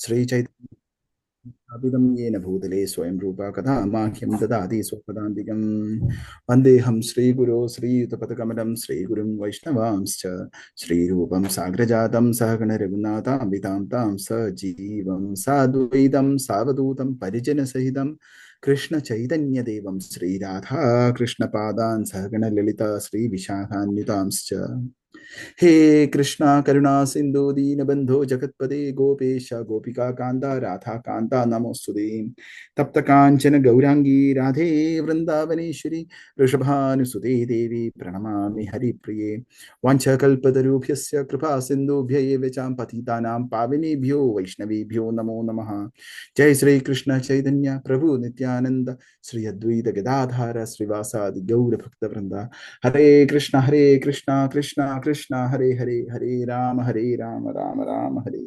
श्रीचैतन्यं येन भूतले स्वयं रूपा कदा माह्यं ददाति स्वपदान्तिकं वन्देऽहं श्रीगुरो श्रीयुतपदकमलं श्रीगुरुं वैष्णवांश्च श्रीरूपं साग्रजातं सहगण रघुनाथान्वितां तां सजीवं साद्वैतं सावधूतं परिजनसहितं कृष्णचैतन्यदेवं श्रीराधा कृष्णपादान् सहगण ललिता श्रीविशाखान्वितांश्च हे कृष्णा करुणा सिंधु दीनबंधो जगतपते गोपेश गोपिका कांता राधा कांता नमोस्तुते तप्त कांचन गौरांगी राधे वृंदावनेश्वरी वृषभानुसुते देवी प्रणमामि हरिप्रिये वाञ्छाकल्पतरुभ्यस्य कृपा सिन्धुभ्य एव च पतितानां पावनेभ्यो वैष्णवेभ्यो नमो नमः जय श्री कृष्ण चैतन्य प्रभु नित्यानंद श्री अद्वैत गदाधार श्रीवासादि गौर भक्तवृंद हरे कृष्णा कृष्णा कृष्णा हरे हरे हरे राम राम राम हरे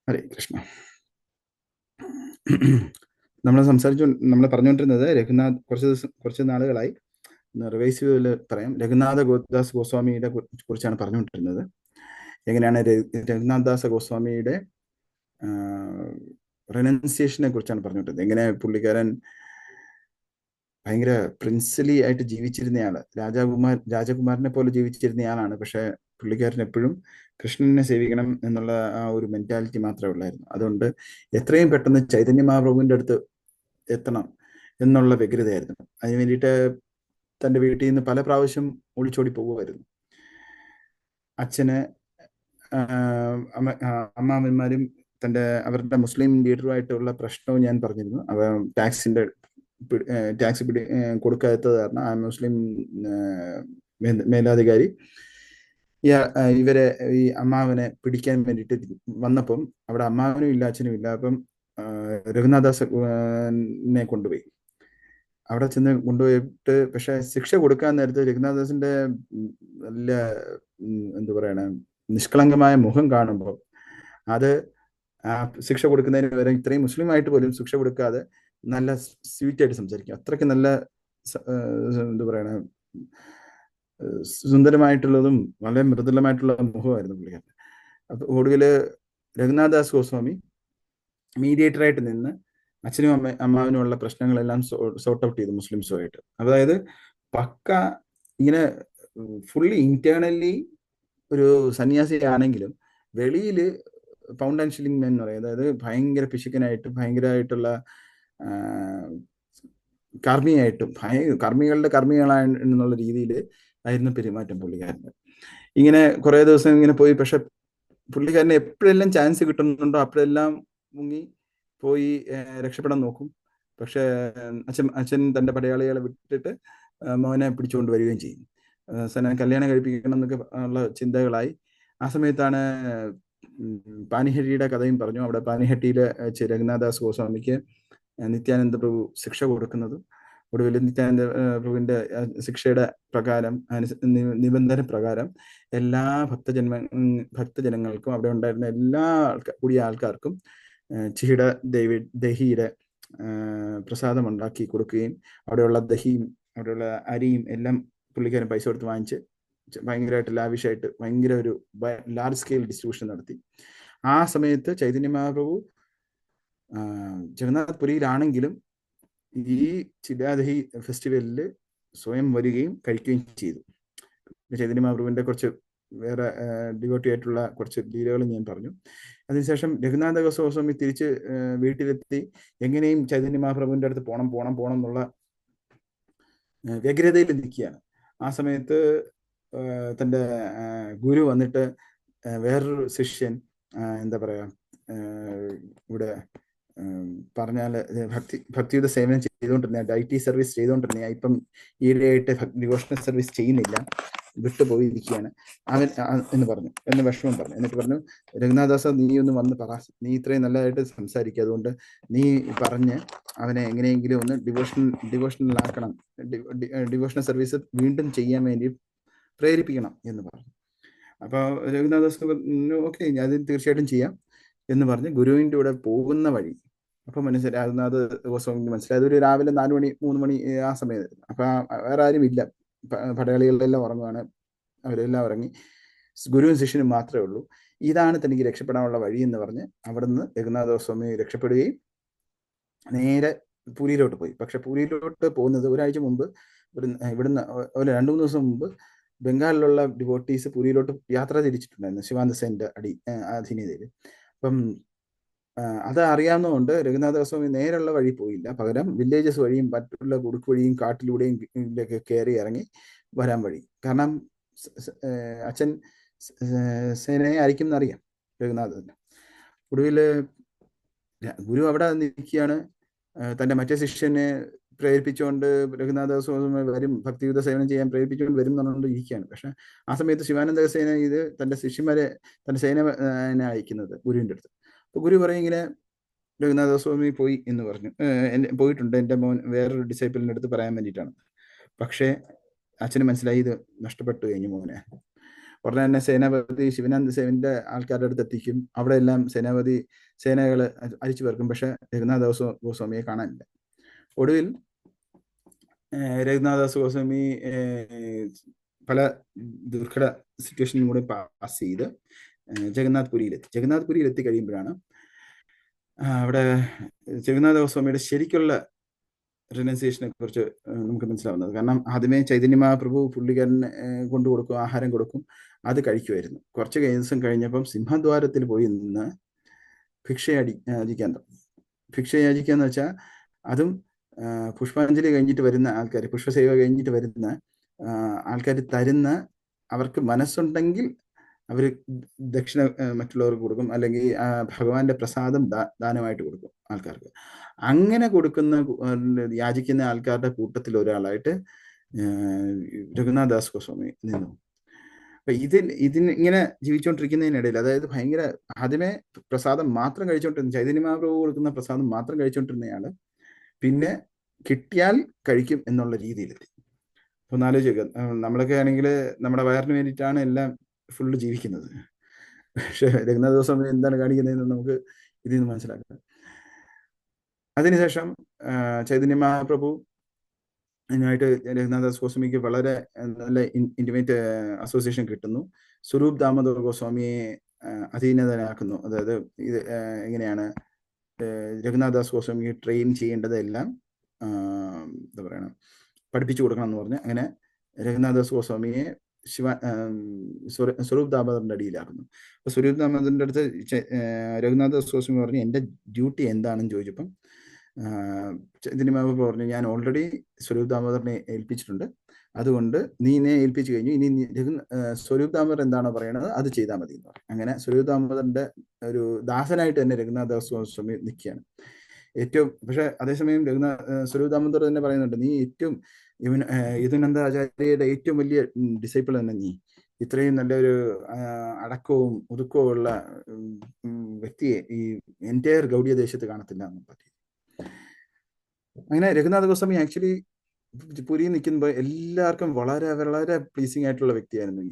ഹരേ കൃഷ്ണ. നമ്മൾ പറഞ്ഞുകൊണ്ടിരുന്നത് രഘുനാഥ് കുറച്ച് നാളുകളായി റിവൈസ് പറയാം. രഘുനാഥ ദാസ് ഗോസ്വാമിയുടെ കുറിച്ചാണ് പറഞ്ഞുകൊണ്ടിരുന്നത്. എങ്ങനെയാണ് രഘുനാഥ് ദാസ് ഗോസ്വാമിയുടെ റിനൗൺസിയേഷനെ കുറിച്ചാണ് പറഞ്ഞുകൊണ്ടിരുന്നത്. എങ്ങനെ പുള്ളിക്കാരൻ ഭയങ്കര പ്രിൻസിലി ആയിട്ട് ജീവിച്ചിരുന്നയാള്, രാജകുമാരനെ പോലെ ജീവിച്ചിരുന്നയാളാണ്. പക്ഷെ പുള്ളിക്കാരൻ എപ്പോഴും കൃഷ്ണനെ സേവിക്കണം എന്നുള്ള ആ ഒരു മെന്റാലിറ്റി മാത്രമേ ഉള്ളായിരുന്നു. അതുകൊണ്ട് എത്രയും പെട്ടെന്ന് ചൈതന്യ മഹാപ്രഭുവിന്റെ അടുത്ത് എത്തണം എന്നുള്ള വ്യഗ്രതയായിരുന്നു. അതിന് വേണ്ടിയിട്ട് തൻ്റെ വീട്ടിൽ നിന്ന് പല പ്രാവശ്യം ഒളിച്ചോടി പോകുമായിരുന്നു. അച്ഛന് അമ്മാവന്മാരും അവരുടെ മുസ്ലിം ലീഡറുമായിട്ടുള്ള പ്രശ്നവും ഞാൻ പറഞ്ഞിരുന്നു. ടാക്സ് കൊടുക്കാത്തത് കാരണം ആ മുസ്ലിം മേലധികാരി ഈ അമ്മാവനെ പിടിക്കാൻ വേണ്ടിയിട്ട് വന്നപ്പം അവിടെ അമ്മാവനും ഇല്ല അച്ഛനും ഇല്ല. അപ്പം രഘുനാഥദാസിനെ കൊണ്ടുപോയി. അവിടെ ചെന്ന് കൊണ്ടുപോയിട്ട് പക്ഷെ ശിക്ഷ കൊടുക്കാൻ നേരത്ത് രഘുനാഥദാസിന്റെ നല്ല എന്താ പറയണ നിഷ്കളങ്കമായ മുഖം കാണുമ്പോൾ അത് ആ ശിക്ഷ കൊടുക്കുന്നതിന് വരെ ഇത്രയും മുസ്ലിം ആയിട്ട് പോലും ശിക്ഷ കൊടുക്കാതെ നല്ല സ്വീറ്റ് ആയിട്ട് സംസാരിക്കും. അത്രയ്ക്ക് നല്ല എന്താ പറയണ സുന്ദരമായിട്ടുള്ളതും വളരെ മൃദുലമായിട്ടുള്ള മുഖമായിരുന്നു പുള്ളിക്കാരൻ. അപ്പൊ ഒടുവില് രഘുനാഥദാസ് ഗോസ്വാമി മീഡിയേറ്ററായിട്ട് നിന്ന് അച്ഛനും അമ്മാവിനുമുള്ള പ്രശ്നങ്ങളെല്ലാം സോർട്ട് ഔട്ട് ചെയ്തു മുസ്ലിംസുമായിട്ട്. അതായത് പക്ക ഇങ്ങനെ ഫുള്ളി ഇന്റേണലി ഒരു സന്യാസിയാണെങ്കിലും വെളിയിൽ പൗണ്ട് ആൻഡ് ഷില്ലിംഗ് മെൻ എന്ന് പറയും. അതായത് ഭയങ്കര പിശുക്കനായിട്ടും ഭയങ്കരമായിട്ടുള്ള കർമ്മിയായിട്ടും കർമ്മികളുടെ കർമ്മികളായ എന്നുള്ള രീതിയിൽ ആയിരുന്നു പെരുമാറ്റം പുള്ളിക്കാരന്. ഇങ്ങനെ കുറെ ദിവസം ഇങ്ങനെ പോയി. പക്ഷെ പുള്ളിക്കാരന് എപ്പോഴെല്ലാം ചാൻസ് കിട്ടുന്നുണ്ടോ അപ്പോഴെല്ലാം മുങ്ങി പോയി രക്ഷപ്പെടാൻ നോക്കും. പക്ഷെ അച്ഛൻ തന്റെ പടയാളികളെ വിട്ടിട്ട് മോനെ പിടിച്ചുകൊണ്ട് വരികയും ചെയ്യും. കല്യാണം കഴിപ്പിക്കണം എന്നൊക്കെ ഉള്ള ചിന്തകളായി. ആ സമയത്താണ് പാനിഹട്ടിയുടെ കഥയും പറഞ്ഞു. അവിടെ പാനിഹട്ടിയിലെ രഘുനാഥദാസ് ഗോസ്വാമിക്ക് നിത്യാനന്ദ പ്രഭു ശിക്ഷ കൊടുക്കുന്നതും ഒടുവിൽ നിത്യാനന്ദ പ്രഭുവിന്റെ ശിക്ഷയുടെ പ്രകാരം നിബന്ധന പ്രകാരം എല്ലാ ഭക്തജനങ്ങൾക്കും അവിടെ ഉണ്ടായിരുന്ന എല്ലാ കൂടിയ ആൾക്കാർക്കും ചിഹിട ദഹിയുടെ പ്രസാദം ഉണ്ടാക്കി കൊടുക്കുകയും അവിടെയുള്ള ദഹിയും അവിടെയുള്ള അരിയും എല്ലാം പുള്ളിക്കാരൻ പൈസ കൊടുത്ത് വാങ്ങിച്ച് ഭയങ്കരമായിട്ട് ലാവിഷായിട്ട് ഭയങ്കര ഒരു ലാർജ് സ്കെയിൽ ഡിസ്ട്രിബ്യൂഷൻ നടത്തി. ആ സമയത്ത് ചൈതന്യ മഹാപ്രഭു ജഗന്നാഥ് പുരിയിലാണെങ്കിലും ഈ ചിലാദഹി ഫെസ്റ്റിവലിൽ സ്വയം വരികയും കഴിക്കുകയും ചെയ്തു. ചൈതന്യ മഹാപ്രഭുവിന്റെ കുറച്ച് വേറെ ഡിവോട്ടി ആയിട്ടുള്ള കുറച്ച് ലീലകളും ഞാൻ പറഞ്ഞു. അതിനുശേഷം രഘുനാഥ ഗോസ്വാമി തിരിച്ച് വീട്ടിലെത്തി എങ്ങനെയും ചൈതന്യ മഹാപ്രഭുവിന്റെ അടുത്ത് പോണം എന്നുള്ള വ്യഗ്രതയിൽ നിൽക്കുകയാണ്. ആ സമയത്ത് തൻ്റെ ഗുരു വന്നിട്ട് വേറൊരു ശിഷ്യൻ എന്താ പറയാ ഇവിടെ പറഞ്ഞാല് ഭക്തിയുടെ സേവനം ചെയ്തുകൊണ്ടിരുന്ന IT സർവീസ് ചെയ്തുകൊണ്ടിരുന്ന ഇപ്പം ഈയിടെയായിട്ട് ഡിവോഷണൽ സർവീസ് ചെയ്യുന്നില്ല, വിട്ടുപോയിരിക്കുകയാണ് അവൻ എന്ന് പറഞ്ഞു, എന്ന് വിഷമം പറഞ്ഞു. എന്നിട്ട് പറഞ്ഞു, രഘുനാഥദാസ നീ ഒന്ന് വന്ന് പറ, നീ ഇത്രയും നല്ലതായിട്ട് സംസാരിക്കുക, അതുകൊണ്ട് നീ പറഞ്ഞ് അവനെ എങ്ങനെയെങ്കിലും ഒന്ന് ഡിവോഷണലാക്കണം, ഡിവോഷണൽ സർവീസ് വീണ്ടും ചെയ്യാൻ വേണ്ടി പ്രേരിപ്പിക്കണം എന്ന് പറഞ്ഞു. അപ്പോൾ രഘുനാഥദാസ് ഓക്കെ ഞാൻ തീർച്ചയായിട്ടും ചെയ്യാം എന്ന് പറഞ്ഞ് ഗുരുവിൻ്റെ കൂടെ പോകുന്ന വഴി അപ്പൊ രഘുനാഥ് ഗോസ്വാമിക്ക് മനസ്സിലായി അതൊരു രാവിലെ 4 മണി 3 മണി ആ സമയത്ത്. അപ്പൊ വേറെ ആരും ഇല്ല, പടയാളികളെല്ലാം ഉറങ്ങുകയാണ്. അവരെല്ലാം ഉറങ്ങി, ഗുരുവും ശിഷ്യനും മാത്രമേ ഉള്ളൂ. ഇതാണ് തനിക്ക് രക്ഷപ്പെടാനുള്ള വഴി എന്ന് പറഞ്ഞ് അവിടുന്ന് രഘുനാഥ സ്വാമി രക്ഷപ്പെടുകയും നേരെ പൂരിയിലോട്ട് പോയി. പക്ഷെ പൂരിയിലോട്ട് പോകുന്നത് ഒരാഴ്ച മുമ്പ് ഇവിടുന്ന് ഒരു 2-3 ദിവസം മുമ്പ് ബംഗാളിലുള്ള ഡിവോട്ടീസ് പൂരിയിലോട്ട് യാത്ര തിരിച്ചിട്ടുണ്ടായിരുന്നു ശിവാനന്ദ സെന്റെ അധീനതയിൽ. അപ്പം അത് അറിയാവുന്നതുകൊണ്ട് രഘുനാഥ സ്വാമി നേരെയുള്ള വഴി പോയില്ല, പകരം വില്ലേജസ് വഴിയും മറ്റുള്ള കുറുക്ക് വഴിയും കാട്ടിലൂടെയും ഇതിലൊക്കെ കയറി ഇറങ്ങി വരാൻ വഴി. കാരണം അച്ഛൻ സേനയെ അയക്കും എന്നറിയാം രഘുനാഥന്. ഒടുവിൽ ഗുരു അവിടെ നിൽക്കുകയാണ്, തൻ്റെ മറ്റേ ശിഷ്യനെ പ്രേരിപ്പിച്ചുകൊണ്ട് രഘുനാഥ സ്വാമി വരും, ഭക്തിയുത സേവനം ചെയ്യാൻ പ്രേരിപ്പിച്ചുകൊണ്ട് വരും എന്നുകൊണ്ട് ഇരിക്കുകയാണ്. പക്ഷെ ആ സമയത്ത് ശിവാനന്ദ സേന ഇത് തൻ്റെ ശിഷ്യന്മാരെ, തൻ്റെ സേന അയക്കുന്നത് ഗുരുവിൻ്റെ അടുത്ത്. അപ്പോൾ ഗുരു പറയും ഇങ്ങനെ രഘുനാഥ സ്വാമി പോയി എന്ന് പറഞ്ഞു, പോയിട്ടുണ്ട്, എൻ്റെ മോൻ വേറൊരു ഡിസൈപ്പിളിൻ്റെ അടുത്ത് പറയാൻ വേണ്ടിയിട്ടാണ്. പക്ഷേ അച്ഛന് മനസ്സിലായി ഇത് നഷ്ടപ്പെട്ടു കഴിഞ്ഞു മോനെ. ഉടനെ തന്നെ സേനാപതി ശിവാനന്ദ സേവന്റെ ആൾക്കാരുടെ അടുത്ത് എത്തിക്കും. അവിടെ എല്ലാം സേനകൾ അരിച്ചു പേർക്കും. പക്ഷെ രഘുനാഥ ഗോസ്വാമിയെ കാണാനില്ല. ഒടുവിൽ രഘുനാഥ ഗോസ്വാമി പല ദുർഘട സിറ്റുവേഷനിലും കൂടെ പാസ് ചെയ്ത് ജഗന്നാഥ് പുരിയിൽ എത്തി കഴിയുമ്പോഴാണ് അവിടെ ജഗന്നാഥ ഗോസ്വാമിയുടെ ശരിക്കുള്ള റിനൗൺസിയേഷനെ കുറിച്ച് നമുക്ക് മനസ്സിലാവുന്നത്. കാരണം ആദ്യമേ ചൈതന്യ മഹാപ്രഭു പുള്ളിക്കാരന് കൊണ്ടു കൊടുക്കും, ആഹാരം കൊടുക്കും, അത് കഴിക്കുമായിരുന്നു. കുറച്ച് ദിവസം കഴിഞ്ഞപ്പം സിംഹദ്വാരത്തിൽ പോയി നിന്ന് ഭിക്ഷയാചിക്കാൻ തുടങ്ങി. ഭിക്ഷയാചിക്കാന്ന് വെച്ചാൽ അതും പുഷ്പാഞ്ജലി കഴിഞ്ഞിട്ട് വരുന്ന ആൾക്കാർ, പുഷ്പസേവ കഴിഞ്ഞിട്ട് വരുന്ന ആൾക്കാർ തരുന്ന, അവർക്ക് മനസ്സുണ്ടെങ്കിൽ അവർ ദക്ഷിണ മറ്റുള്ളവർക്ക് കൊടുക്കും, അല്ലെങ്കിൽ ഭഗവാന്റെ പ്രസാദം ദാനമായിട്ട് കൊടുക്കും ആൾക്കാർക്ക്. അങ്ങനെ യാചിക്കുന്ന ആൾക്കാരുടെ കൂട്ടത്തിൽ ഒരാളായിട്ട് രഘുനാഥദാസ് ഗോസ്വാമി നിന്നു. അപ്പൊ ഇങ്ങനെ ജീവിച്ചുകൊണ്ടിരിക്കുന്നതിനിടയിൽ, അതായത് ഭയങ്കര ആദ്യമേ പ്രസാദം മാത്രം കഴിച്ചുകൊണ്ടിരുന്ന, ചൈതന്യ മഹാപ്രഭു കൊടുക്കുന്ന പ്രസാദം മാത്രം കഴിച്ചുകൊണ്ടിരുന്നയാള് പിന്നെ കിട്ടിയാൽ കഴിക്കും എന്നുള്ള രീതിയിലെത്തി. അപ്പൊ ആലോചിക്കുക, നമ്മളൊക്കെ ആണെങ്കിൽ നമ്മുടെ വയറിന് വേണ്ടിയിട്ടാണ് എല്ലാം ഫുള്ള് ജീവിക്കുന്നത്. പക്ഷെ രഘുനാഥ ഗോസ്വാമി എന്താണ് കാണിക്കുന്നതെന്ന് നമുക്ക് ഇതിൽ നിന്ന് മനസ്സിലാക്കാം. അതിനുശേഷം ചൈതന്യ മഹാപ്രഭു അതിനായിട്ട് രഘുനാഥദാസ് ഗോസ്വാമിക്ക് വളരെ നല്ല ഇന്റിമേറ്റ് അസോസിയേഷൻ കിട്ടുന്നു. സ്വരൂപ് ദാമോദർ ഗോസ്വാമിയെ അധീനതനാക്കുന്നു. അതായത് ഇത് എങ്ങനെയാണ് രഘുനാഥദാസ് ഗോസ്വാമിക്ക് ട്രെയിൻ ചെയ്യേണ്ടതെല്ലാം എന്താ പറയണം, പഠിപ്പിച്ചു കൊടുക്കണം എന്ന് പറഞ്ഞ് അങ്ങനെ രഘുനാഥദാസ് ഗോസ്വാമിയെ സ്വരൂപ് ദാമോദറിന്റെ അടിയിലാക്കുന്നു. അപ്പൊ സ്വരൂപ് ദാമോദറിന്റെ അടുത്ത് രഘുനാഥദാസ് ഗോസ്വാമി പറഞ്ഞു എൻ്റെ ഡ്യൂട്ടി എന്താണെന്ന് ചോദിച്ചപ്പം ചൈതന്യ മഹാപ്രഭു പറഞ്ഞു ഞാൻ ഓൾറെഡി സ്വരൂപ് ദാമോദറിനെ ഏൽപ്പിച്ചിട്ടുണ്ട്, അതുകൊണ്ട് നീ എന്നെ ഏൽപ്പിച്ചു കഴിഞ്ഞു, ഇനി സ്വരൂപ് ദാമോദർ എന്താണോ പറയണത് അത് ചെയ്താൽ മതി എന്ന് പറഞ്ഞു. അങ്ങനെ സ്വരൂപ് ദാമോദറിന്റെ ഒരു ദാസനായിട്ട് തന്നെ രഘുനാഥദാസ് ഗോസ്വാമി നിൽക്കുകയാണ് ഏറ്റവും. പക്ഷെ അതേസമയം സ്വരൂപ് ദാമോദർ തന്നെ പറയുന്നുണ്ട്, നീ ഏറ്റവും യദുനന്ദ ആചാര്യയുടെ ഏറ്റവും വലിയ ഡിസൈപ്പിൾ തന്നെ നീ, ഇത്രയും നല്ലൊരു അടക്കവും ഒതുക്കവും ഉള്ള വ്യക്തിയെ ഈ എൻറ്റയർ ഗൗഡിയ ദേശത്ത് കാണത്തില്ല എന്ന് പറ്റി. അങ്ങനെ രഘുനാഥ ഗോസ്വാമി ആക്ച്വലി പുരിയിൽ നിൽക്കുമ്പോൾ എല്ലാവർക്കും വളരെ വളരെ പ്ലീസിങ് ആയിട്ടുള്ള വ്യക്തിയായിരുന്നു.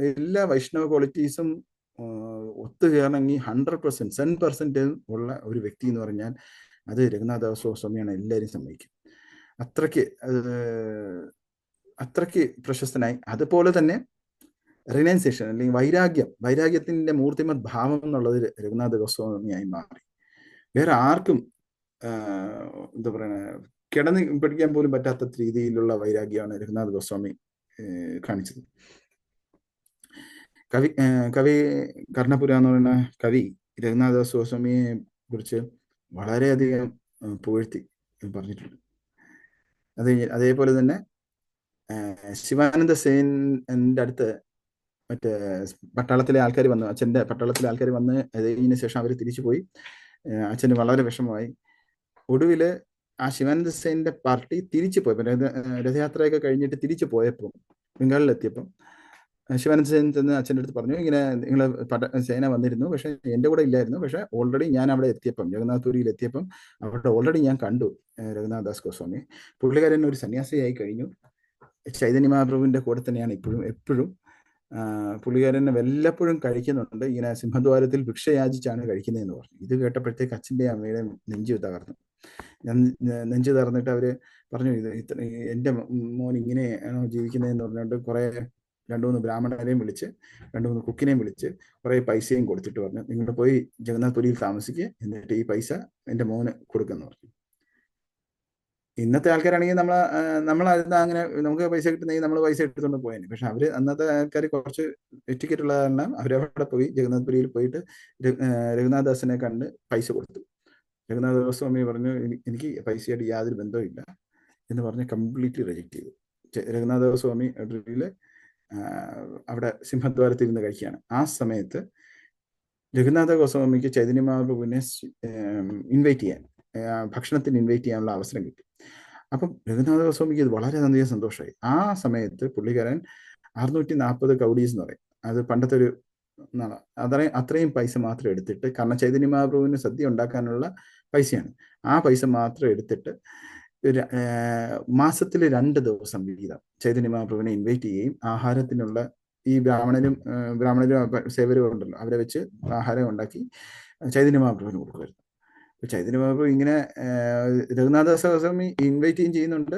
എല്ലാ വൈഷ്ണവ ക്വാളിറ്റീസും ഒത്തുചേർന്നെങ്കിൽ 100% 10% ഉള്ള ഒരു വ്യക്തി എന്ന് പറഞ്ഞാൽ അത് രഘുനാഥ ഗോസ്വാമിയാണ്. എല്ലാവരും സമ്മതിക്കും. അത്രയ്ക്ക് പ്രശസ്തനായി. അതുപോലെ തന്നെ റിനൗൺസിയേഷൻ അല്ലെങ്കിൽ വൈരാഗ്യത്തിന്റെ മൂർത്തിമത് ഭാവം എന്നുള്ളത് രഘുനാഥ ഗോസ്വാമിയായി മാറി. വേറെ ആർക്കും എന്താ പറയണ കിടന്ന് പഠിക്കാൻ പോലും പറ്റാത്ത രീതിയിലുള്ള വൈരാഗ്യമാണ് രഘുനാഥ ഗോസ്വാമി കാണിച്ചത്. കവി കർണപുര എന്ന് പറയുന്ന കവി രഘുനാഥ ഗോസ്വാമിയെ കുറിച്ച് വളരെയധികം പുകഴ്ത്തി പറഞ്ഞിട്ടുണ്ട്. അതേപോലെ തന്നെ ശിവാനന്ദ സേന്റെ അടുത്ത് മറ്റേ പട്ടാളത്തിലെ ആൾക്കാർ വന്നു, അച്ഛൻ്റെ പട്ടാളത്തിലെ ആൾക്കാർ വന്ന് അതിന് ശേഷം അവർ തിരിച്ചു പോയി. അച്ഛന് വളരെ വിഷമമായി. ഒടുവിൽ ആ ശിവാനന്ദ സേന്റെ പാർട്ടി തിരിച്ചു പോയപ്പോൾ, രഥയാത്രയൊക്കെ കഴിഞ്ഞിട്ട് തിരിച്ചു പോയപ്പോൾ ബംഗാളിലെത്തിയപ്പം ശിവാനന്ദ സേൻ ചെന്ന് അച്ഛൻ്റെ അടുത്ത് പറഞ്ഞു, ഇങ്ങനെ നിങ്ങൾ സേന വന്നിരുന്നു, പക്ഷെ എൻ്റെ കൂടെ ഇല്ലായിരുന്നു. പക്ഷെ ഓൾറെഡി ഞാൻ അവിടെ എത്തിയപ്പം, ജഗന്നാഥപുരിയിൽ എത്തിയപ്പം അവിടെ ഓൾറെഡി ഞാൻ കണ്ടു രഘുനാഥദാസ് ഗോസ്വാമി. പുള്ളിക്കാരൻ ഒരു സന്യാസിയായി കഴിഞ്ഞു. ചൈതന്യ മഹാപ്രഭുവിൻ്റെ കൂടെ തന്നെയാണ് എപ്പോഴും. പുള്ളിക്കാരനെ വല്ലപ്പോഴും കഴിക്കുന്നുണ്ട്, ഇങ്ങനെ സിംഹദ്വാരത്തിൽ ഭിക്ഷയാചിച്ചാണ് കഴിക്കുന്നതെന്ന് പറഞ്ഞു. ഇത് കേട്ടപ്പോഴത്തേക്ക് അച്ഛൻ്റെ അമ്മയുടെ നെഞ്ചു തകർന്നിട്ട് അവര് പറഞ്ഞു, എൻ്റെ മോൻ ഇങ്ങനെയാണോ ജീവിക്കുന്നതെന്ന് പറഞ്ഞുകൊണ്ട് കുറെ 2-3 ബ്രാഹ്മണരെയും വിളിച്ച് 2-3 കുക്കിനെയും വിളിച്ച് കുറേ പൈസയും കൊടുത്തിട്ട് പറഞ്ഞു, നിങ്ങൾ പോയി ജഗന്നാഥ്പുരിയിൽ താമസിക്കുക, എന്നിട്ട് ഈ പൈസ എൻ്റെ മോന് കൊടുക്കുന്നു പറഞ്ഞു. ഇന്നത്തെ ആൾക്കാരാണെങ്കിൽ നമ്മൾ അങ്ങനെ നമുക്ക് പൈസ കിട്ടുന്നെങ്കിൽ നമ്മൾ പൈസ എടുത്തുകൊണ്ട് പോയേനെ. പക്ഷെ അവര് അന്നത്തെ ആൾക്കാർ കുറച്ച് ടിക്കറ്റ് ഉള്ള കാരണം അവരവിടെ പോയി ജഗന്നാഥ്പുരിയിൽ പോയിട്ട് രഘുനാഥ് ദാസിനെ കണ്ട് പൈസ കൊടുത്തു. രഘുനാഥ സ്വാമി പറഞ്ഞു, എനിക്ക് പൈസയായിട്ട് യാതൊരു ബന്ധവുമില്ല എന്ന് പറഞ്ഞ് കംപ്ലീറ്റ്ലി റിജക്ട് ചെയ്തു. രഘുനാഥ സ്വാമി അവിടെ സിംഹദ്വാരത്തിൽ ഇരുന്ന് കഴിക്കുകയാണ്. ആ സമയത്ത് രഘുനാഥ ഗോസ്വാമിക്ക് ചൈതന്യ മഹാപ്രഭുവിനെ ഇൻവൈറ്റ് ചെയ്യാൻ, ഭക്ഷണത്തിന് ഇൻവൈറ്റ് ചെയ്യാനുള്ള അവസരം കിട്ടി. അപ്പം രഘുനാഥ ഗോസ്വാമിക്ക് ഇത് വളരെയധികം സന്തോഷമായി. ആ സമയത്ത് പുള്ളിക്കാരൻ 640 കൗഡീസ് എന്ന് പറയും, അത് പണ്ടത്തെ ഒരു അത്രയും പൈസ മാത്രം എടുത്തിട്ട്, കാരണം ചൈതന്യ മഹാപ്രഭുവിന് സദ്യ ഉണ്ടാക്കാനുള്ള പൈസയാണ്, ആ പൈസ മാത്രം എടുത്തിട്ട് മാസത്തിൽ 2 ദിവസം വീതം ചൈതന്യ മഹാപ്രഭുവിനെ ഇൻവൈറ്റ് ചെയ്യുകയും ആഹാരത്തിനുള്ള ഈ ബ്രാഹ്മണരും സേവരും ഉണ്ടല്ലോ, അവരെ വെച്ച് ആഹാരം ഉണ്ടാക്കി ചൈതന്യ മഹാപ്രഭുവിന് കൊടുക്കുമായിരുന്നു. ചൈതന്യ മഹാപ്രഭു ഇങ്ങനെ രഘുനാഥ ഗോസ്വാമി ഇൻവൈറ്റ് ചെയ്യുന്നുണ്ട്,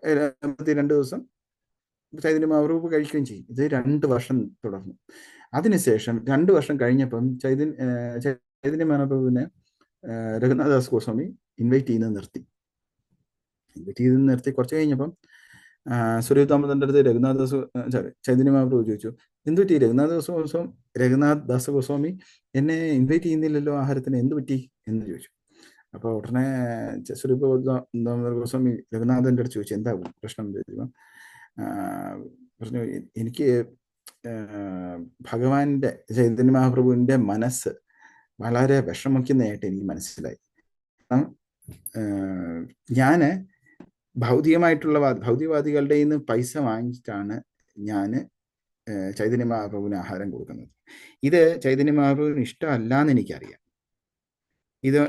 2 ദിവസം ചൈതന്യ മഹാപ്രഭു കഴിക്കുകയും ചെയ്യും. ഇത് 2 വർഷം തുടർന്നു. അതിനുശേഷം 2 വർഷം കഴിഞ്ഞപ്പം ചൈതന്യ മഹാപ്രഭുവിനെ രഘുനാഥദാസ് ഗോസ്വാമി ഇൻവൈറ്റ് ചെയ്യുന്നത് നിർത്തി. കുറച്ച് കഴിഞ്ഞപ്പം സ്വരൂപ് ദാമോദരന്റെ അടുത്ത് ചൈതന്യ മഹാപ്രഭു ചോദിച്ചു, എന്തുപറ്റി രഘുനാഥ് ദാസ് ഗോസ്വാമി എന്നെ ഇൻവൈറ്റ് ചെയ്യുന്നില്ലല്ലോ ആഹാരത്തിന്, എന്ത് പറ്റി എന്ന് ചോദിച്ചു. അപ്പോൾ ഉടനെ സ്വരൂപ് ദാമോദര ഗോസ്വാമി രഘുനാഥന്റെ അടുത്ത് ചോദിച്ചു, എന്താ പ്രശ്നം എന്ന് ചോദിച്ചപ്പോൾ പറഞ്ഞു, എനിക്ക് ഭഗവാന്റെ ചൈതന്യ മഹാപ്രഭുവിന്റെ മനസ്സ് വളരെ വിഷമിക്കുന്നതായിട്ട് എനിക്ക് മനസ്സിലായി. ഞാന് ഭൗതികവാദികളുടെ നിന്ന് പൈസ വാങ്ങിച്ചിട്ടാണ് ഞാൻ ചൈതന്യ മഹാപ്രഭുവിന് ആഹാരം കൊടുക്കുന്നത്. ഇത് ചൈതന്യ മഹാപ്രഭുവിന് ഇഷ്ടമല്ല എന്ന് എനിക്കറിയാം. ഇത്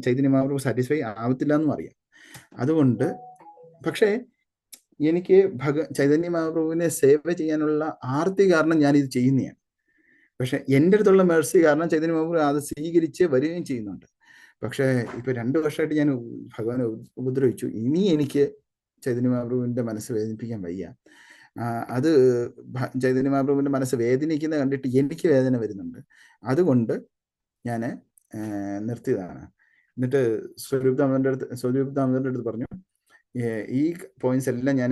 ചൈതന്യ മഹാപ്രഭു സാറ്റിസ്ഫൈ ആവത്തില്ല എന്നും അറിയാം. അതുകൊണ്ട് പക്ഷേ എനിക്ക് ചൈതന്യ മഹാപ്രഭുവിനെ സേവ ചെയ്യാനുള്ള ആർത്തി കാരണം ഞാൻ ഇത് ചെയ്യുന്നതാണ്. പക്ഷെ എൻ്റെ അടുത്തുള്ള മേഴ്സി കാരണം ചൈതന്യ മഹാപ്രഭു അത് സ്വീകരിച്ച് വരികയും ചെയ്യുന്നുണ്ട്. പക്ഷേ ഇപ്പൊ 2 വർഷമായിട്ട് ഞാൻ ഭഗവാനെ ഉപദ്രവിച്ചു, ഇനി എനിക്ക് ചൈതന്യ മഹാപ്രഭുവിന്റെ മനസ്സ് വേദനിപ്പിക്കാൻ വയ്യ. അത് ചൈതന്യ മഹാപ്രഭുവിന്റെ മനസ്സ് വേദനിക്കുന്ന കണ്ടിട്ട് എനിക്ക് വേദന വരുന്നുണ്ട്, അതുകൊണ്ട് ഞാൻ നിർത്തിയതാണ്. എന്നിട്ട് സ്വരൂപ് ദാമോദരന്റെ അടുത്ത് പറഞ്ഞു, ഈ പോയിന്റ്സ് എല്ലാം ഞാൻ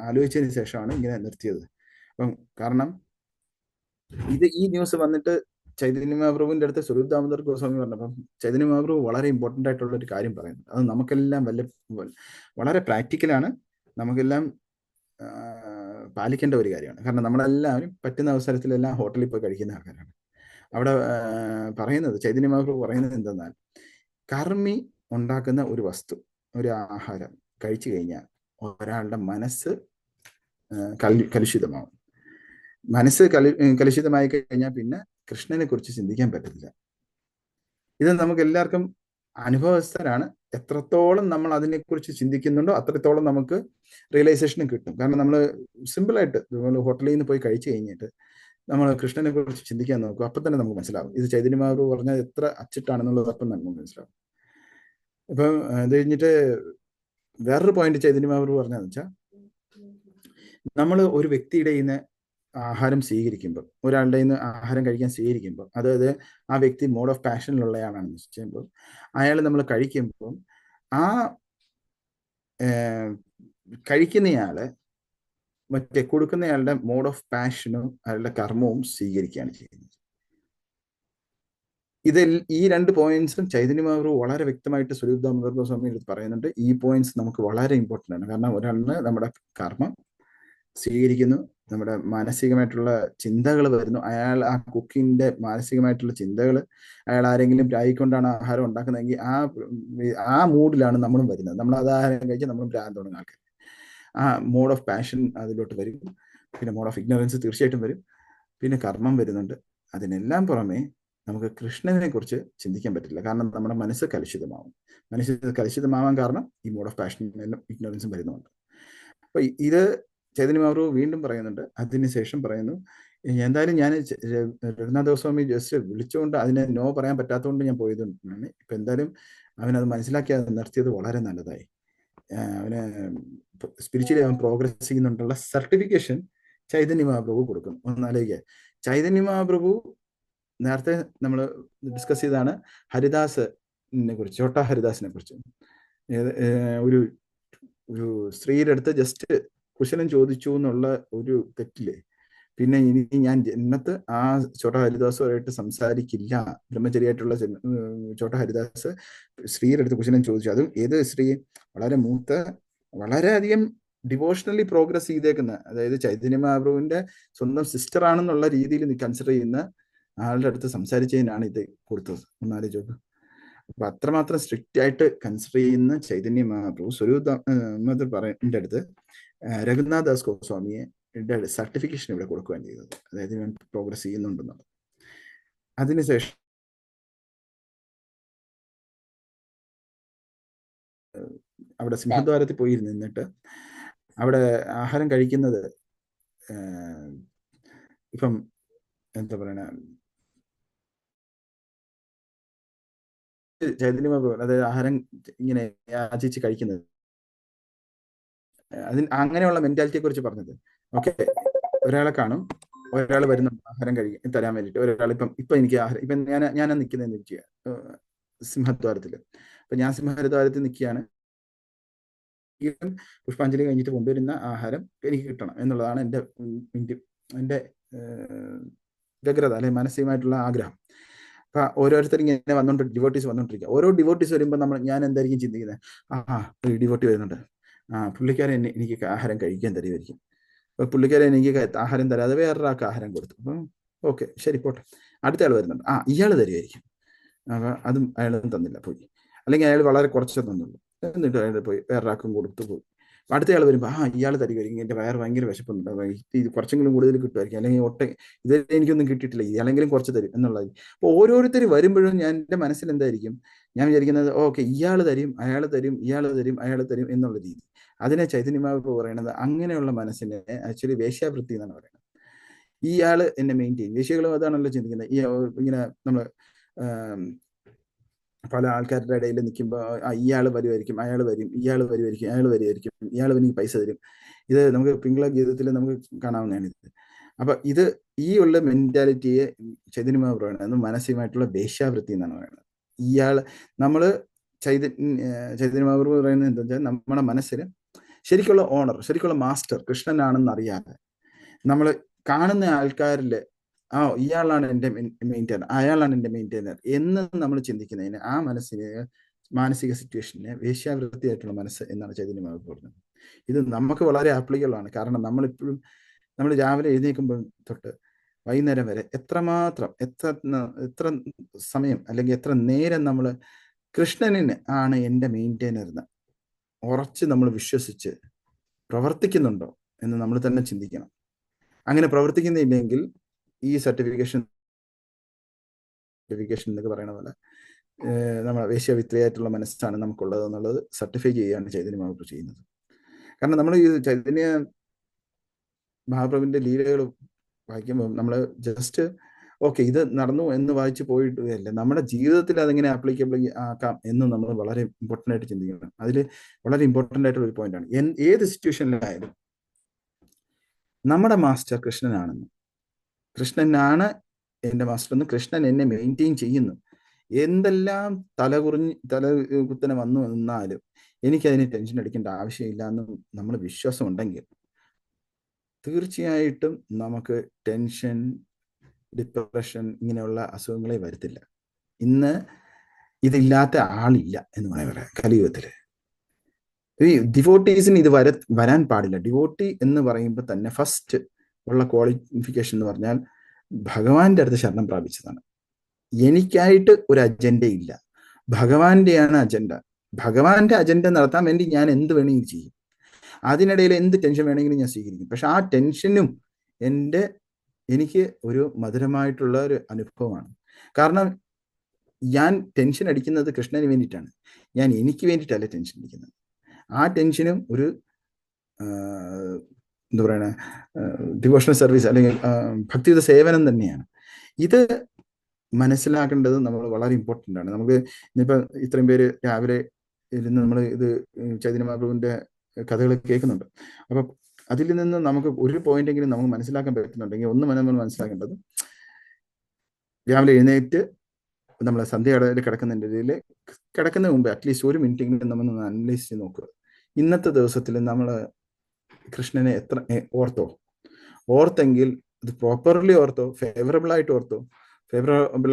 ആലോചിച്ചതിന് ശേഷമാണ് ഇങ്ങനെ നിർത്തിയത്. അപ്പം കാരണം ഈ ന്യൂസ് വന്നിട്ട് ചൈതന്യ മഹാപ്രഭുവിന്റെ അടുത്ത് സ്വരൂപ് ദാമോദർ ഗോസ്വാമി പറഞ്ഞപ്പം ചൈതന്യ മഹാപ്രഭു വളരെ ഇമ്പോർട്ടൻ്റ് ആയിട്ടുള്ള ഒരു കാര്യം പറയുന്നത്, അത് നമുക്കെല്ലാം വളരെ പ്രാക്ടിക്കലാണ്, നമുക്കെല്ലാം പാലിക്കേണ്ട ഒരു കാര്യമാണ്. കാരണം നമ്മളെല്ലാവരും പറ്റുന്ന അവസരത്തിലെല്ലാം ഹോട്ടലിൽ പോയി കഴിക്കുന്ന ആൾക്കാരാണ്. അവിടെ പറയുന്നത്, ചൈതന്യ മഹാപ്രഭു പറയുന്നത് എന്തെന്നാൽ, കർമ്മി ഉണ്ടാക്കുന്ന ഒരു വസ്തു, ഒരു ആഹാരം കഴിച്ചു കഴിഞ്ഞാൽ ഒരാളുടെ മനസ്സ് കലുഷിതമാവും. മനസ്സ് കലുഷിതമായി കഴിഞ്ഞാൽ പിന്നെ കൃഷ്ണനെ കുറിച്ച് ചിന്തിക്കാൻ പറ്റത്തില്ല. ഇത് നമുക്ക് എല്ലാവർക്കും അനുഭവസ്ഥരാണ്. എത്രത്തോളം നമ്മൾ അതിനെക്കുറിച്ച് ചിന്തിക്കുന്നുണ്ടോ അത്രത്തോളം നമുക്ക് റിയലൈസേഷനും കിട്ടും. കാരണം നമ്മൾ സിമ്പിളായിട്ട് നമ്മൾ ഹോട്ടലിൽ നിന്ന് പോയി കഴിച്ചു കഴിഞ്ഞിട്ട് നമ്മൾ കൃഷ്ണനെ കുറിച്ച് ചിന്തിക്കാൻ നോക്കും, അപ്പം തന്നെ നമുക്ക് മനസ്സിലാവും ഇത് ചൈതന്യ മഹാപ്രഭു പറഞ്ഞാൽ എത്ര അച്ചിട്ടാണെന്നുള്ളത് അപ്പം നമുക്ക് മനസ്സിലാവും. ഇപ്പം അത് കഴിഞ്ഞിട്ട് വേറൊരു പോയിന്റ് ചൈതന്യ മഹാപ്രഭു പറഞ്ഞതെന്ന് വെച്ചാൽ, നമ്മൾ ഒരു വ്യക്തിയുടെ നിന്ന് ആഹാരം സ്വീകരിക്കുമ്പോൾ, ഒരാളുടെ നിന്ന് ആഹാരം കഴിക്കാൻ സ്വീകരിക്കുമ്പോൾ, അതായത് ആ വ്യക്തി മോഡ് ഓഫ് പാഷനിലുള്ളയാളാണെന്ന് നിശ്ചയിക്കുമ്പോൾ, അയാൾ നമ്മൾ കഴിക്കുമ്പോൾ ആ കഴിക്കുന്നയാള് മറ്റേ കൊടുക്കുന്നയാളുടെ മോഡ് ഓഫ് പാഷനും അയാളുടെ കർമ്മവും സ്വീകരിക്കുകയാണ് ചെയ്യുന്നത്. ഈ 2 പോയിന്റ്സും ചൈതന്യ മഹാപ്രഭു വളരെ വ്യക്തമായിട്ട് സ്വരൂപ് ദാമോദർ ഗോസ്വാമി എടുത്ത് പറയുന്നുണ്ട്. ഈ പോയിന്റ്സ് നമുക്ക് വളരെ ഇമ്പോർട്ടൻ്റ് ആണ്. കാരണം ഒരാളിന് നമ്മുടെ കർമ്മം സ്വീകരിക്കുന്നു, നമ്മുടെ മാനസികമായിട്ടുള്ള ചിന്തകൾ വരുന്നു, അയാൾ ആ കുക്കിങ്ങിന്റെ മാനസികമായിട്ടുള്ള ചിന്തകൾ, അയാൾ ആരെങ്കിലും പ്രായിക്കൊണ്ടാണ് ആഹാരം ഉണ്ടാക്കുന്നതെങ്കിൽ ആ മൂഡിലാണ് നമ്മളും വരുന്നത്. നമ്മൾ അത് ആഹാരം കഴിച്ചാൽ നമ്മളും ഭ്രാന്ത് തുടങ്ങുന്ന ആൾക്കാർ. ആ മോഡ് ഓഫ് പാഷൻ അതിലോട്ട് വരും. പിന്നെ മോഡ് ഓഫ് ഇഗ്നോറൻസ് തീർച്ചയായിട്ടും വരും. പിന്നെ കർമ്മം വരുന്നുണ്ട്. അതിനെല്ലാം പുറമെ നമുക്ക് കൃഷ്ണനെ കുറിച്ച് ചിന്തിക്കാൻ പറ്റില്ല. കാരണം നമ്മുടെ മനസ്സ് കലുഷിതമാവും. മനസ്സ് കലുഷിതമാവാൻ കാരണം ഈ മോഡ് ഓഫ് പാഷനും ഇഗ്നോറൻസും വരുന്നുണ്ട്. അപ്പൊ ഇത് ചൈതന്യ മഹാപ്രഭു വീണ്ടും പറയുന്നുണ്ട്. അതിനുശേഷം പറയുന്നു, എന്തായാലും ഞാൻ രഘുനാഥ ഗോസ്വാമി ജസ്റ്റ് വിളിച്ചുകൊണ്ട് അതിനെ നോ പറയാൻ പറ്റാത്തതുകൊണ്ട് ഞാൻ പോയതുകൊണ്ടാണ്. ഇപ്പൊ എന്തായാലും അവനത് മനസ്സിലാക്കി അത് നിർത്തിയത് വളരെ നല്ലതായി. അവന് സ്പിരിച്വലി അവൻ പ്രോഗ്രസ് ചെയ്യുന്നുണ്ടുള്ള സർട്ടിഫിക്കേഷൻ ചൈതന്യ മഹാപ്രഭു കൊടുക്കും. ഒന്നാലേക്ക് ചൈതന്യ മഹാപ്രഭു നേരത്തെ നമ്മൾ ഡിസ്കസ് ചെയ്താണ് ഹരിദാസിനെ കുറിച്ച്, ചോട്ടാ ഹരിദാസിനെ കുറിച്ച്. ഒരു ഒരു സ്ത്രീയുടെ അടുത്ത് ജസ്റ്റ് കുശലം ചോദിച്ചു എന്നുള്ള ഒരു തെറ്റില് പിന്നെ ഇനി ഞാൻ ജന്മത്ത് ആ ചോട്ടാ ഹരിദാസുമായിട്ട് സംസാരിക്കില്ല. ബ്രഹ്മചരിയായിട്ടുള്ള ചോട്ടാ ഹരിദാസ് സ്ത്രീയുടെ അടുത്ത് കുശലം ചോദിച്ചു. അതും ഏത് സ്ത്രീ? വളരെ മൂത്ത, വളരെയധികം ഡിവോഷണലി പ്രോഗ്രസ് ചെയ്തേക്കുന്ന, അതായത് ചൈതന്യ മഹാപ്രഭുവിന്റെ സ്വന്തം സിസ്റ്റർ ആണെന്നുള്ള രീതിയിൽ കൺസിഡർ ചെയ്യുന്ന ആളുടെ അടുത്ത് സംസാരിച്ചതിനാണ് ഇത് കൊടുത്തത്. ഒന്നാലോചിച്ചോക്ക്. അപ്പൊ അത്രമാത്രം സ്ട്രിക്റ്റ് ആയിട്ട് കൺസിഡർ ചെയ്യുന്ന ചൈതന്യ മഹാപ്രഭു സ്വരൂപ പറയേണ്ട അടുത്ത് രഘുനാഥ് ദാസ് ഗോസ്വാമിയെ സർട്ടിഫിക്കേഷൻ ഇവിടെ കൊടുക്കുകയാണ് ചെയ്തത്. അതായത് ഇവൻ പ്രോഗ്രസ് ചെയ്യുന്നുണ്ടെന്നുള്ളത്. അതിനുശേഷം അവിടെ സിംഹദ്വാരത്തിൽ പോയി നിന്നിട്ട് അവിടെ ആഹാരം കഴിക്കുന്നത് ഇപ്പം എന്താ പറയണ, ചൈതന്യ മഹാപ്രഭു അതായത് ആഹാരം ഇങ്ങനെ യാചിച്ച് കഴിക്കുന്നത്, അങ്ങനെയുള്ള മെന്റാലിറ്റിയെ കുറിച്ച് പറഞ്ഞത്. ഓക്കെ, ഒരാളെ കാണും, ഒരാൾ വരുന്നുണ്ട് ആഹാരം തരാൻ വേണ്ടിയിട്ട്. ഒരാൾ ഇപ്പം എനിക്ക് ആഹാരം, ഇപ്പം ഞാൻ നിൽക്കുന്നതെന്ന് വെക്കുക സിംഹദ്വാരത്തിൽ. അപ്പൊ ഞാൻ സിംഹദ്വാരത്തിൽ നിൽക്കുകയാണ്. പുഷ്പാഞ്ജലി കഴിഞ്ഞിട്ട് കൊണ്ടുവരുന്ന ആഹാരം എനിക്ക് കിട്ടണം എന്നുള്ളതാണ് എൻ്റെ വ്യഗ്രത അല്ലെങ്കിൽ മാനസികമായിട്ടുള്ള ആഗ്രഹം. അപ്പൊ ഓരോരുത്തർ ഇങ്ങനെ ഡിവോട്ടീസ് വന്നോണ്ടിരിക്കുക. ഓരോ ഡിവോട്ടീസ് വരുമ്പോൾ ഞാൻ എന്തായിരിക്കും ചിന്തിക്കുന്നത്? ഒരു ഡിവോട്ടി വരുന്നുണ്ട്, പുള്ളിക്കാരൻ എനിക്ക് ആഹാരം കഴിക്കാൻ തരുമായിരിക്കും. അപ്പൊ പുള്ളിക്കാരൻ എനിക്ക് ആഹാരം തരാതെ വേറൊരാൾക്ക് ആഹാരം കൊടുത്തു. അപ്പം ഓക്കെ, ശരി പോട്ടെ. അടുത്ത ആൾ വരുന്നുണ്ട്, ഇയാൾ തരുമായിരിക്കും. അപ്പൊ അതും അയാളും തന്നില്ല, പോയി. അല്ലെങ്കിൽ അയാൾ വളരെ കുറച്ചേ തന്നുള്ളൂ, എന്നിട്ട് അയാൾ പോയി വേറൊരാൾക്കും കൊടുത്തു പോയി. അടുത്തയാൾ വരുമ്പോൾ ഇയാൾ തരുമായിരിക്കും, എൻ്റെ വയറ് ഭയങ്കര വിശപ്പുണ്ട്, ഇത് കുറച്ചെങ്കിലും കൂടുതൽ കിട്ടുമായിരിക്കും, അല്ലെങ്കിൽ ഇത് എനിക്കൊന്നും കിട്ടിയിട്ടില്ല, ഇയാളെങ്കിലും കുറച്ച് തരും എന്നുള്ളത്. അപ്പോൾ ഓരോരുത്തർ വരുമ്പോഴും എൻ്റെ മനസ്സിൽ എന്തായിരിക്കും? ഞാൻ വിചാരിക്കുന്നത് ഓക്കെ, ഇയാൾ തരും, അയാൾ തരും, ഇയാൾ തരും, അയാൾ തരും എന്നുള്ള രീതി. അതിനെ ചൈതന്യ മഹാപ്രഭു പറയുന്നത് അങ്ങനെയുള്ള മനസ്സിനെ ആക്ച്വലി വേശ്യാവൃത്തി എന്നാണ് പറയുന്നത്. ഇയാൾ എന്നെ മെയിൻറ്റെയിൻ, വേശ്യകളും അതാണല്ലോ ചിന്തിക്കുന്നത്. ഇങ്ങനെ നമ്മൾ പല ആൾക്കാരുടെ ഇടയിൽ നിൽക്കുമ്പോൾ ഇയാൾ വരുമായിരിക്കും, അയാൾ വരും, ഇയാൾ വരുമായിരിക്കും, അയാൾ വരുമായിരിക്കും, ഇയാൾ എനിക്ക് പൈസ തരും. ഇത് നമുക്ക് പിങ്കള ഗീതത്തിൽ നമുക്ക് കാണാവുന്നതാണ് ഇത്. അപ്പൊ ഇത് ഈ ഉള്ള മെന്റാലിറ്റിയെ ചൈതന്യ മഹാപ്രഭു പറയുന്നത് മാനസികമായിട്ടുള്ള വേശ്യാവൃത്തി എന്നാണ് പറയുന്നത്. നമ്മള് ചൈതന്യ മഹാപ്രഭു പറയുന്നത് എന്താ വെച്ചാൽ, നമ്മുടെ മനസ്സിൽ ശരിക്കുള്ള ഓണർ, ശരിക്കുള്ള മാസ്റ്റർ കൃഷ്ണനാണെന്ന് അറിയാതെ നമ്മൾ കാണുന്ന ആൾക്കാരിൽ ഇയാളാണ് എൻ്റെ മെയിൻറ്റൈനർ, അയാളാണ് എൻ്റെ മെയിൻറ്റൈനർ എന്ന് നമ്മൾ ചിന്തിക്കുന്നതിന് ആ മാനസിക സിറ്റുവേഷനെ വേശ്യാവൃത്തിയായിട്ടുള്ള മനസ്സ് എന്നാണ് ചൈതന്യ മഹാപ്രഭു പറഞ്ഞത്. ഇത് നമുക്ക് വളരെ ആപ്ലിക്കബിൾ ആണ്. കാരണം നമ്മൾ രാവിലെ എഴുന്നേൽക്കുമ്പോൾ തൊട്ട് വൈകുന്നേരം വരെ എത്ര സമയം അല്ലെങ്കിൽ എത്ര നേരം നമ്മൾ കൃഷ്ണനിന് ആണ് എൻ്റെ മെയിൻറ്റൈനർ എന്ന് ഉറച്ച് നമ്മൾ വിശ്വസിച്ച് പ്രവർത്തിക്കുന്നുണ്ടോ എന്ന് നമ്മൾ തന്നെ ചിന്തിക്കണം. അങ്ങനെ പ്രവർത്തിക്കുന്നില്ലെങ്കിൽ ഈ സർട്ടിഫിക്കേഷൻ എന്നൊക്കെ പറയുന്ന പോലെ നമ്മളെ വേശ്യാവിത്രിയായിട്ടുള്ള മനസ്സാണ് നമുക്കുള്ളത് എന്നുള്ളത് സർട്ടിഫൈ ചെയ്യുകയാണ് ചൈതന്യ മഹാപ്രഭു ചെയ്യുന്നത്. കാരണം നമ്മൾ ഈ ചൈതന്യ മഹാപ്രഭുവിന്റെ ലീലകൾ വായിക്കുമ്പോൾ നമ്മൾ ജസ്റ്റ് ഓക്കെ ഇത് നടന്നു എന്ന് വായിച്ചു പോയിട്ടല്ല, നമ്മുടെ ജീവിതത്തിൽ അതെങ്ങനെ ആപ്ലിക്കബിൾ ആക്കാം എന്ന് നമ്മൾ വളരെ ഇമ്പോർട്ടൻ്റ് ആയിട്ട് ചിന്തിക്കണം. അതിൽ വളരെ ഇമ്പോർട്ടൻ്റ് ആയിട്ടുള്ള ഒരു പോയിന്റാണ്, ഏത് സിറ്റുവേഷനിലായാലും നമ്മുടെ മാസ്റ്റർ കൃഷ്ണനാണെന്ന്, കൃഷ്ണനാണ് എൻ്റെ മാസ്റ്റർ എന്ന്, കൃഷ്ണൻ എന്നെ മെയിൻറ്റെയിൻ ചെയ്യുന്നു. എന്തെല്ലാം തല കുത്തനെ വന്നു നിന്നാലും എനിക്കതിന് ടെൻഷൻ അടിക്കേണ്ട ആവശ്യമില്ല എന്ന് നമ്മൾ വിശ്വാസം ഉണ്ടെങ്കിൽ തീർച്ചയായിട്ടും നമുക്ക് ടെൻഷൻ, ഡിപ്രഷൻ ഇങ്ങനെയുള്ള അസുഖങ്ങളെ വരുത്തില്ല. ഇന്ന് ഇതില്ലാത്ത ആളില്ല എന്ന് പറയാം കലിയുഗത്തില്. ഈ ഡിവോട്ടീസിന് ഇത് വരാൻ പാടില്ല. ഡിവോട്ടി എന്ന് പറയുമ്പോൾ തന്നെ ഫസ്റ്റ് ഉള്ള ക്വാളിഫിക്കേഷൻ എന്ന് പറഞ്ഞാൽ ഭഗവാന്റെ അടുത്ത് ശരണം പ്രാപിച്ചതാണ്. എനിക്കായിട്ട് ഒരു അജണ്ട ഇല്ല, ഭഗവാന്റെയാണ് അജണ്ട. ഭഗവാന്റെ അജണ്ട നടത്താൻ വേണ്ടി ഞാൻ എന്ത് വേണമെങ്കിലും ചെയ്യും, അതിനിടയിൽ എന്ത് ടെൻഷൻ വേണമെങ്കിലും ഞാൻ സ്വീകരിക്കും. പക്ഷെ ആ ടെൻഷനും എനിക്ക് ഒരു മധുരമായിട്ടുള്ള ഒരു അനുഭവമാണ്. കാരണം ഞാൻ ടെൻഷൻ അടിക്കുന്നത് കൃഷ്ണന് വേണ്ടിയിട്ടാണ്, ഞാൻ എനിക്ക് വേണ്ടിയിട്ടല്ല ടെൻഷൻ അടിക്കുന്നത്. ആ ടെൻഷനും ഒരു എന്താ പറയണ ഡിവോഷണൽ സർവീസ് അല്ലെങ്കിൽ ഭക്തിയുത സേവനം തന്നെയാണ്. ഇത് മനസ്സിലാക്കേണ്ടത് നമ്മൾ വളരെ ഇമ്പോർട്ടൻ്റ് ആണ്. നമുക്ക് ഇന്നിപ്പോൾ ഇത്രയും പേര് രാവിലെ ഇരുന്ന് നമ്മൾ ഇത് ചൈതന്യ മഹാപ്രഭുവിന്റെ കഥകൾ കേൾക്കുന്നുണ്ട്. അപ്പൊ അതിൽ നിന്ന് നമുക്ക് ഒരു പോയിന്റെങ്കിലും നമുക്ക് മനസ്സിലാക്കാൻ പറ്റുന്നുണ്ടെങ്കിൽ നമ്മൾ മനസ്സിലാക്കേണ്ടത്, രാവിലെ എഴുന്നേറ്റ് നമ്മൾ സന്ധ്യയുടെ കിടക്കുന്നതിൻ്റെ കിടക്കുന്നതിന് മുമ്പ് അറ്റ്ലീസ്റ്റ് 1 മിനിറ്റെങ്കിലും നമ്മൾ അനലൈസ് ചെയ്ത് നോക്കുക. ഇന്നത്തെ ദിവസത്തിൽ നമ്മൾ കൃഷ്ണനെ എത്ര ഓർത്തെങ്കിൽ അത് പ്രോപ്പർലി ഓർത്തോ, ഫേവറബിൾ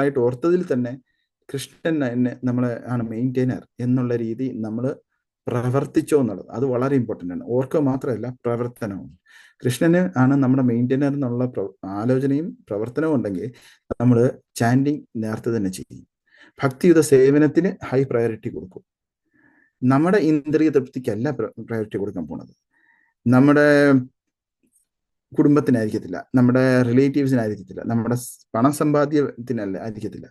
ആയിട്ട് ഓർത്തതിൽ തന്നെ കൃഷ്ണൻ എന്നെ നമ്മളെ ആണ് മെയിൻറ്റെയിനർ എന്നുള്ള രീതി നമ്മൾ പ്രവർത്തിച്ചോ എന്നുള്ളത് അത് വളരെ ഇമ്പോർട്ടൻ്റ് ആണ്. ഓർക്കുക മാത്രമല്ല, പ്രവർത്തനവും. കൃഷ്ണന് ആണ് നമ്മുടെ മെയിൻറ്റെയിനർ എന്നുള്ള ആലോചനയും പ്രവർത്തനവും ഉണ്ടെങ്കിൽ നമ്മൾ ചാൻഡിങ് നേരത്തെ തന്നെ ചെയ്യും. ഭക്തിയുത സേവനത്തിന് ഹൈ പ്രയോറിറ്റി കൊടുക്കും. നമ്മുടെ ഇന്ദ്രിയ തൃപ്തിക്കല്ല പ്രയോറിറ്റി കൊടുക്കാൻ പോണത്, നമ്മുടെ കുടുംബത്തിനായിരിക്കത്തില്ല, നമ്മുടെ റിലേറ്റീവ്സിനായിരിക്കത്തില്ല, നമ്മുടെ പണം സമ്പാദ്യത്തിനല്ല ആയിരിക്കത്തില്ല.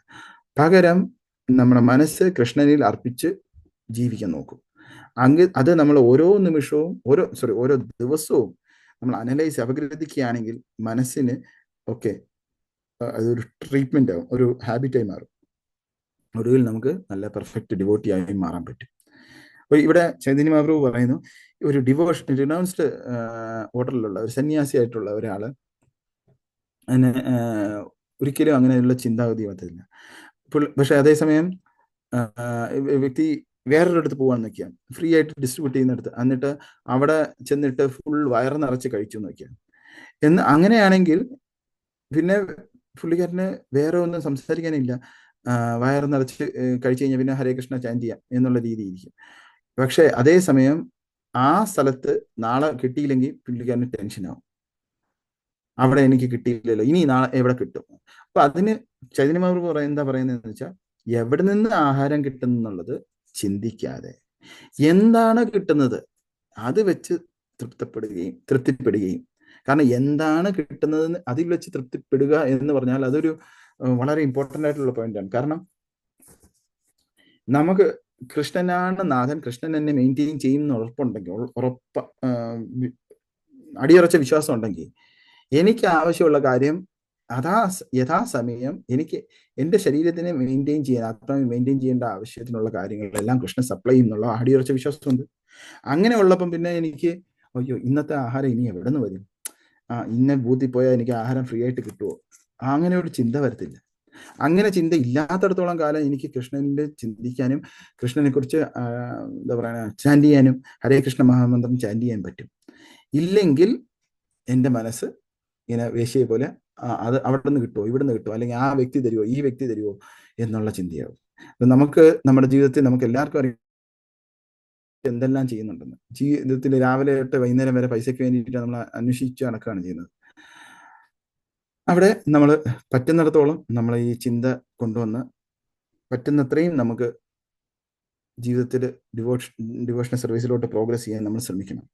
പകരം നമ്മുടെ മനസ്സ് കൃഷ്ണനിൽ അർപ്പിച്ച് ജീവിക്കാൻ നോക്കും. അത് നമ്മൾ ഓരോ നിമിഷവും ഓരോ ദിവസവും നമ്മൾ അനലൈസ് അപഗ്രഥിക്കുകയാണെങ്കിൽ മനസ്സിന് ഒക്കെ അതൊരു ട്രീറ്റ്മെന്റ് ആവും, ഒരു ഹാബിറ്റായി മാറും. ഒടുവിൽ നമുക്ക് നല്ല പെർഫെക്റ്റ് ഡിവോട്ടിയായി മാറാൻ പറ്റും. അപ്പൊ ഇവിടെ ചൈതന്യ മഹാപ്രഭു പറയുന്നു, ഒരു റിനൗൺസ്ഡ് ഓർഡറിലുള്ള ഒരു സന്യാസിയായിട്ടുള്ള ഒരാള് അതിന് ഒരിക്കലും അങ്ങനെയുള്ള ചിന്താഗതി വന്നില്ല. പക്ഷെ അതേസമയം വ്യക്തി വേറൊരിടത്ത് പോകാൻ നോക്കിയാൽ ഫ്രീ ആയിട്ട് ഡിസ്ട്രിബ്യൂട്ട് ചെയ്യുന്നിടത്ത്, എന്നിട്ട് അവിടെ ചെന്നിട്ട് ഫുൾ വയറ് നിറച്ച് കഴിച്ചു നോക്കിയാൽ അങ്ങനെയാണെങ്കിൽ പിന്നെ പുള്ളിക്കാരന് വേറെ ഒന്നും സംസാരിക്കാനില്ല, വയറ് നിറച്ച് കഴിച്ചു കഴിഞ്ഞാൽ പിന്നെ ഹരേ കൃഷ്ണ ചാൻറ്റ് ചെയ്യാം എന്നുള്ള രീതിയിരിക്കും. പക്ഷെ അതേസമയം ആ സ്ഥലത്ത് നാളെ കിട്ടിയില്ലെങ്കിൽ പുള്ളിക്കാരന് ടെൻഷനാവും, അവിടെ എനിക്ക് കിട്ടിയില്ലല്ലോ, ഇനി നാളെ എവിടെ കിട്ടും. അപ്പൊ അതിന് ചൈതന്യ മഹാപ്രഭു എന്താ പറയുന്നതെന്ന് വെച്ചാൽ, എവിടെ നിന്ന് ആഹാരം കിട്ടുന്നുള്ളത് ചിന്തിക്കാതെ എന്താണ് കിട്ടുന്നത് അത് വെച്ച് തൃപ്തിപ്പെടുകയും. കാരണം എന്താണ് കിട്ടുന്നതെന്ന് അതിൽ വെച്ച് തൃപ്തിപ്പെടുക എന്ന് പറഞ്ഞാൽ അതൊരു വളരെ ഇമ്പോർട്ടൻ്റ് ആയിട്ടുള്ള പോയിന്റാണ്. കാരണം നമുക്ക് കൃഷ്ണനാണ് നാഥൻ, കൃഷ്ണൻ എന്നെ മെയിൻറ്റെയിൻ ചെയ്യുന്ന ഉറപ്പുണ്ടെങ്കിൽ, അടിയുറച്ച വിശ്വാസം ഉണ്ടെങ്കിൽ, എനിക്ക് ആവശ്യമുള്ള കാര്യം യഥാസമയം എനിക്ക് എൻ്റെ ശരീരത്തിനെ മെയിൻറ്റെയിൻ ചെയ്യാൻ, ആത്മാവിനെ മെയിൻറ്റെയിൻ ചെയ്യേണ്ട ആവശ്യത്തിനുള്ള കാര്യങ്ങളെല്ലാം കൃഷ്ണൻ സപ്ലൈ ചെയ്യുന്നുള്ള അടിയുറച്ച വിശ്വാസമുണ്ട്. അങ്ങനെ ഉള്ളപ്പം പിന്നെ എനിക്ക് അയ്യോ ഇന്നത്തെ ആഹാരം ഇനി എവിടെ നിന്ന് വരും, ഇന്ന ബൂത്തിൽ പോയാൽ എനിക്ക് ആഹാരം ഫ്രീ ആയിട്ട് കിട്ടുമോ, അങ്ങനെ ഒരു ചിന്ത വരത്തില്ല. അങ്ങനെ ചിന്ത ഇല്ലാത്തടത്തോളം കാലം എനിക്ക് കൃഷ്ണനിൽ ചിന്തിക്കാനും കൃഷ്ണനെ കുറിച്ച് എന്താ പറയുക ചാൻറ്റ് ചെയ്യാനും ഹരേ കൃഷ്ണ മഹാമന്ത്രം ചാൻറ്റ് ചെയ്യാൻ പറ്റും. ഇല്ലെങ്കിൽ എൻ്റെ മനസ്സ് ഇങ്ങനെ വേശ്യയെ പോലെ അത് അവിടെ നിന്ന് കിട്ടുമോ, ഇവിടെ നിന്ന് കിട്ടുമോ, അല്ലെങ്കിൽ ആ വ്യക്തി തരുമോ, ഈ വ്യക്തി തരുമോ എന്നുള്ള ചിന്തയാവും. നമുക്ക് നമ്മുടെ ജീവിതത്തിൽ നമുക്ക് എല്ലാവർക്കും അറിയാം എന്തെല്ലാം ചെയ്യുന്നുണ്ടെന്ന്. ജീവിതത്തിൽ രാവിലെ തൊട്ട് വൈകുന്നേരം വരെ പൈസയ്ക്ക് വേണ്ടിയിട്ട് നമ്മൾ അന്വേഷിച്ച് നടക്കുകയാണ് ചെയ്യുന്നത്. അവിടെ നമ്മൾ പറ്റുന്നിടത്തോളം നമ്മൾ ഈ ചിന്ത കൊണ്ടുവന്ന് പറ്റുന്നത്രയും നമുക്ക് ജീവിതത്തിൽ ഡിവോഷണൽ സർവീസിലോട്ട് പ്രോഗ്രസ് ചെയ്യാൻ നമ്മൾ ശ്രമിക്കണം.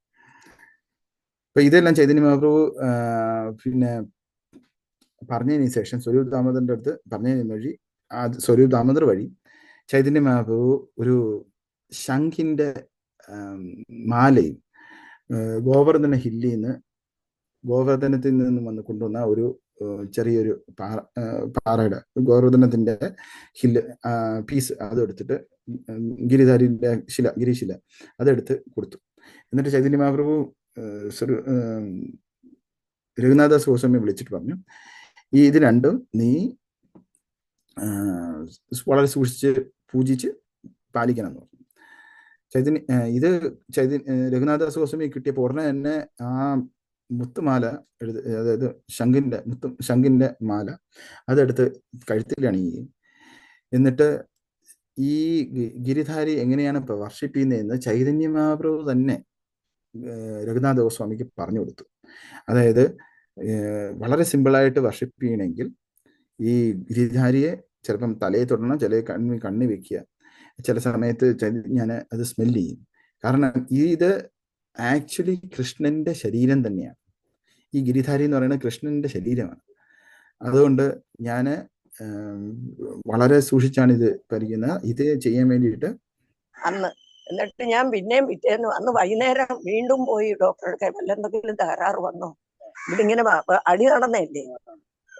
അപ്പൊ ഇതെല്ലാം ചൈതന്യ മഹാപ്രഭു പിന്നെ പറഞ്ഞതിന് ശേഷം സ്വരൂപ് ദാമോദറിന്റെ അടുത്ത് പറഞ്ഞതിന് വഴി സ്വരൂപ് ദാമോദർ വഴി ചൈതന്യ മഹാപ്രഭു ഒരു ശംഖിന്റെ മാലയും ഗോവർദ്ധനത്തിൽ നിന്ന് വന്ന് കൊണ്ടുവന്ന ഒരു ചെറിയൊരു പാറയുടെ ഗോവർദ്ധനത്തിന്റെ ഹില്ല് പീസ് അതെടുത്തിട്ട് ഗിരിധാരിന്റെ ഗിരിശില അതെടുത്ത് കൊടുത്തു. എന്നിട്ട് ചൈതന്യ മഹാപ്രഭു രഘുനാഥദാസ് ഗോസ്വാമിയെ വിളിച്ചിട്ട് പറഞ്ഞു, ഇത് രണ്ടും നീ വളരെ സൂക്ഷിച്ച് പൂജിച്ച് പാലിക്കണം എന്ന് പറഞ്ഞു. രഘുനാഥദാസ് ഗോസ്വാമി കിട്ടിയപ്പോൾ ഉടനെ തന്നെ ആ മുത്തുമാല അതായത് ശംഖിന്റെ മാല അതെടുത്ത് കഴുത്തിൽ അണിയുകയും, എന്നിട്ട് ഈ ഗിരിധാരി എങ്ങനെയാണ് വർഷിപ്പ് ചെയ്യുന്നതെന്ന് ചൈതന്യ മഹാപ്രഭു തന്നെ രഘുനാഥ ഗോസ്വാമിക്ക് പറഞ്ഞു കൊടുത്തു. അതായത് വളരെ സിമ്പിളായിട്ട് വർഷിപ്പ് ചെയ്യണമെങ്കിൽ ഈ ഗിരിധാരിയെ ചിലപ്പം തലയെ തൊടണം, ചില കണ്ണി വെക്കുക, ചില സമയത്ത് ഞാൻ അത് സ്മെല് ചെയ്യും. കാരണം ഇത് ആക്ച്വലി കൃഷ്ണന്റെ ശരീരം തന്നെയാണ്. ഈ ഗിരിധാരി എന്ന് പറയുന്നത് കൃഷ്ണന്റെ ശരീരമാണ്. അതുകൊണ്ട് ഞാൻ വളരെ സൂക്ഷിച്ചാണ് ഇത് പരിക്കുന്നത്. ഇത് ചെയ്യാൻ വേണ്ടിയിട്ട് എന്നിട്ട് ഞാൻ പിന്നെയും പിറ്റേന്ന് അന്ന് വൈകുന്നേരം വീണ്ടും പോയി ഡോക്ടറുടെ വല്ലെന്തെങ്കിലും തകരാറ് വന്നോ, ഇവിടെ ഇങ്ങനെ അടി നടന്നല്ലേ